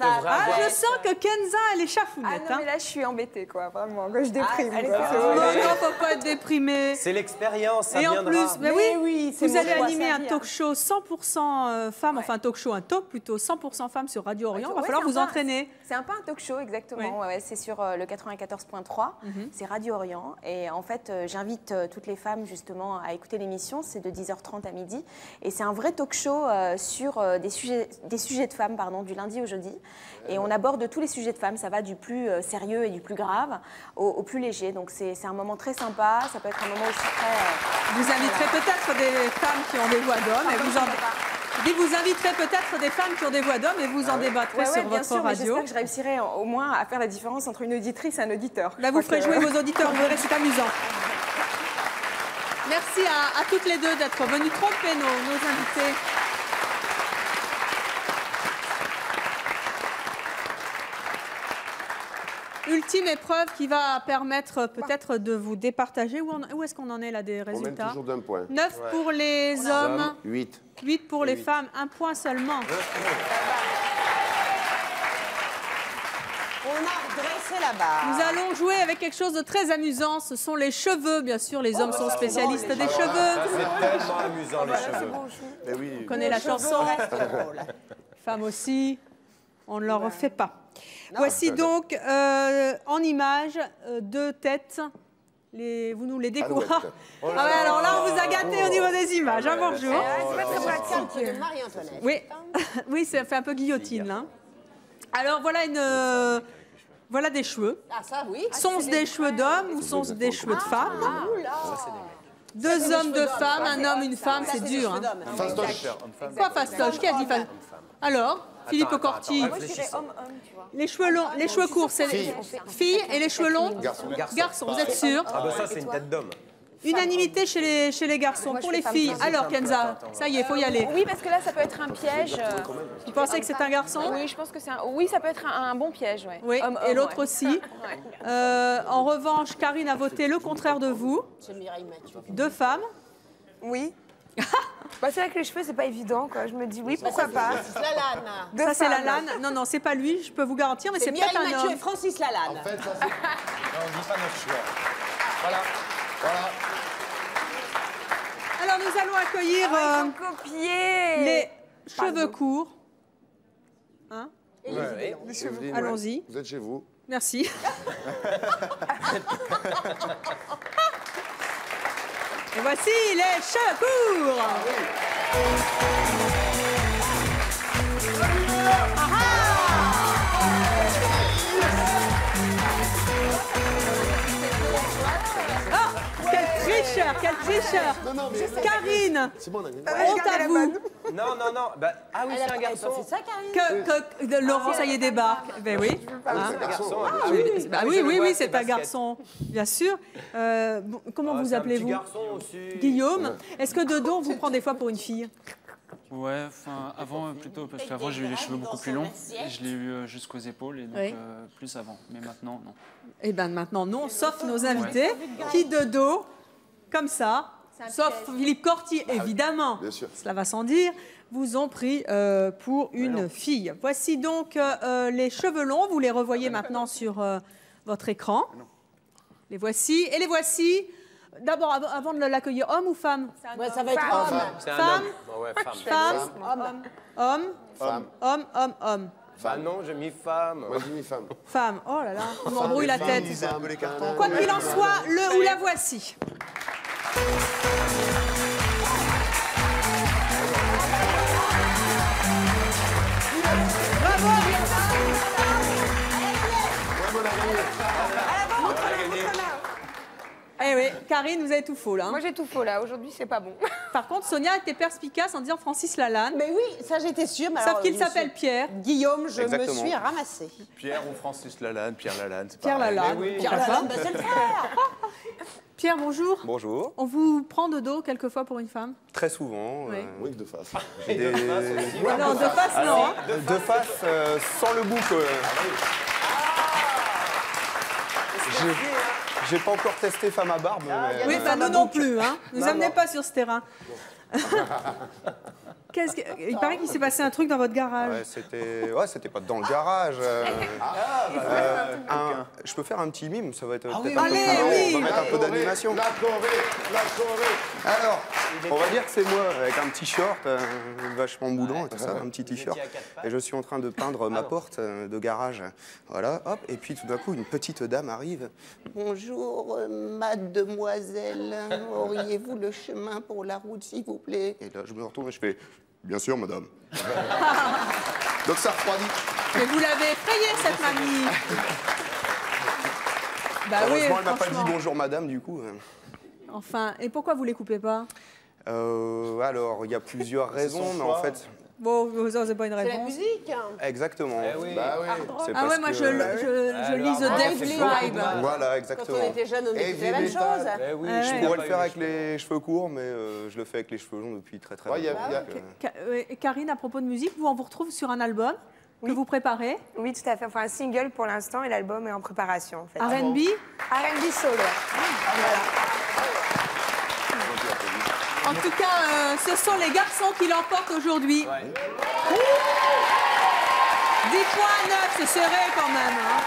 Ah, Je sens que Kenza, elle est chafounette. non, mais là, je suis embêtée, quoi, vraiment. Je déprime. Non, faut pas être déprimé. C'est l'expérience, ça Et en viendra. plus, mais oui, c'est vous mon allez choix, animer ça un vient. talk show 100% femmes, enfin un talk show, un talk plutôt 100% femmes sur Radio Orient. Il va Ouais, falloir c'est vous un peu- entraîner. C'est un peu un talk show, exactement. Ouais, c'est sur le 94.3. C'est Radio Orient. Et en fait, j'invite toutes les femmes, justement, à écouter l'émission. C'est de 10h30 à midi. Et c'est un vrai talk show sur des sujets de femmes, pardon, du lundi au jeudi. Et on aborde tous les sujets de femmes. Ça va du plus sérieux et du plus grave au plus léger. Donc c'est un moment très sympa. Ça peut être un moment aussi très... Vous inviterez peut-être des femmes qui ont des voix d'hommes. Et vous inviterez peut-être des femmes qui ont des voix d'hommes et vous en débattrez sur bien votre sûr, mais radio. j'espère que je réussirai au moins à faire la différence entre une auditrice et un auditeur. Là, vous ferez jouer vos auditeurs, vous verrez, c'est amusant. Merci à toutes les deux d'être venues tromper nos invités. Ultime épreuve qui va permettre peut-être de vous départager. Où est-ce qu'on en est là des On mène résultats? toujours d'un point. 9 pour les hommes, 8. 8 pour les femmes, un point seulement. On a redressé la barre. Nous allons jouer avec quelque chose de très amusant. Ce sont les cheveux, bien sûr. Les hommes sont spécialistes des cheveux. C'est tellement amusant, les cheveux. Mais oui. On connaît la chanson. Femmes aussi. On ne leur fait pas. Voici donc en images deux têtes. Vous nous les découvrez. Ah ouais, alors là, on vous a gâté au niveau des images. Hein, bonjour. C'est pas très pratique de Marie-Antoinette. Oui, oui, ça fait un peu guillotine. Là. Alors voilà des cheveux. Ah ça, oui. Sont-ce des cheveux d'hommes ou sont-ce des cheveux de femmes? Deux hommes, deux femmes, un homme, une femme, c'est dur. Hein. Fastoche. Quoi fastoche? Qui a dit fastoche? Alors, Philippe Corti. Moi, je dirais homme-homme, tu vois. Les cheveux longs, les cheveux courts, c'est les filles et les cheveux longs, garçons. Vous êtes sûrs? Ah bah ça, c'est une tête d'homme. Unanimité chez les garçons. Pour les filles, alors Kenza, ça y est, il faut y aller. Oui, parce que là, ça peut être un piège. Vous pensez que c'est un garçon? Oui, je pense que c'est un... Oui, ça peut être un bon piège, ouais. Oui, Homme, et l'autre ouais. aussi. En revanche, Karine a voté le contraire de vous. C'est Mireille Mathieu. Deux femmes. Oui. Bah, c'est vrai que les cheveux, c'est pas évident, quoi. Je me dis oui, pourquoi pas. Francis Lalanne. Ça, c'est Lalanne. Non, c'est pas lui, je peux vous garantir, mais c'est peut-être Mireille un Mathieu homme. et Francis Lalanne. En fait, ça c'est. Non, on dit pas notre choix. Voilà. Voilà. Alors, nous allons accueillir les cheveux courts. Hein? Ouais. Allons-y. Vous êtes chez vous. Merci. Et voici les cheveux courts. Quel tricheur. Karine, honte à vous. Non. Bah, ah oui, c'est un garçon. C'est ça, Karine. Que Laurent, ça y est, débarque. Ben oui. Oui, c'est un garçon, bien sûr. Comment vous appelez-vous? Guillaume. Est-ce que de dos, on vous prend des fois pour une fille? Ouais, enfin avant plutôt, parce qu'avant j'ai eu les cheveux beaucoup plus longs. Et je l'ai eu jusqu'aux épaules, et donc plus avant. Mais maintenant, non. Eh bien maintenant, non, sauf nos invités qui de dos, comme ça, sauf Philippe Corti, évidemment, cela va sans dire, vous ont pris pour une fille. Voici donc les cheveux longs, vous les revoyez maintenant sur votre écran. Les voici, et les voici. D'abord, avant de l'accueillir, homme ou femme? Ça va être homme. Femme. Homme. Bah non, j'ai mis femme. Moi, j'ai mis femme. Femme. Oh là là, on m'embrouille la tête. Quoi qu'il en soit, le ou la voici. Bravo. Eh oui, Karine, vous avez tout faux là. Moi j'ai tout faux là, aujourd'hui c'est pas bon. Par contre, Sonia était perspicace en disant Francis Lalanne. Mais oui, ça j'étais sûre. Sauf qu'il s'appelle Pierre. Guillaume, je me suis ramassée. Pierre ou Francis Lalanne, Pierre Lalanne, c'est Pierre pareil. Lalanne. Oui. Pierre Lalanne, c'est le frère. Pierre, bonjour. Bonjour. On vous prend de dos quelquefois pour une femme? Très souvent. Oui. Oui, de face. Non, de face, non. Hein. De face, sans le bouc. J'ai pas encore testé femme à barbe. Mais... Oui, bah nous non plus. Hein. Nous amenez pas sur ce terrain. Il paraît qu'il s'est passé un truc dans votre garage. C'était pas dans le garage. Je peux faire un petit mime, ça va être peut-être un peu plus long. On va mettre un peu d'animation. La Corée. Alors, on va dire que c'est moi avec un petit short, vachement moulant et tout ça, un petit t-shirt. Et je suis en train de peindre ma porte de garage. Voilà, hop. Et puis tout d'un coup, une petite dame arrive. Bonjour, mademoiselle. Auriez-vous le chemin pour la route, s'il vous plaît? Et là, je me retourne et je fais bien sûr, madame. Donc ça refroidit. Mais vous l'avez effrayée, cette mamie. Bah heureusement, oui, elle m'a pas dit bonjour, madame, du coup. Enfin, et pourquoi vous les coupez pas? Alors, il y a plusieurs raisons, mais en fait... Bon, c'est pas une réponse. C'est la musique. Exactement. Oui. Bah oui. Ah ouais, moi je lis The Death Tribe. Voilà, exactement. Quand on était jeunes, on écoutait la même chose. Je pourrais le faire avec les cheveux courts, mais je le fais avec les cheveux longs depuis très longtemps. Karine, à propos de musique, on vous retrouve sur un album que vous préparez? Oui, tout à fait. Enfin, un single pour l'instant et l'album est en préparation. En fait. R&B? R&B solo. Voilà. En tout cas, ce sont les garçons qui l'emportent aujourd'hui. 10,9, ce serait quand même. Hein.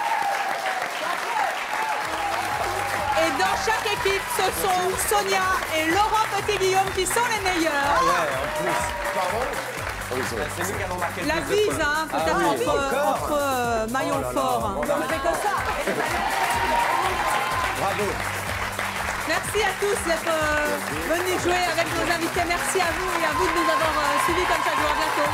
Et dans chaque équipe, ce sont Sonia et Laurent Petit-Guillaume qui sont les meilleurs. La bise, hein, peut-être entre maillons forts. On fait comme ça. Bravo. Merci à tous d'être venus jouer avec nos invités. Merci à vous et à vous de nous avoir suivis comme chaque jour. À bientôt.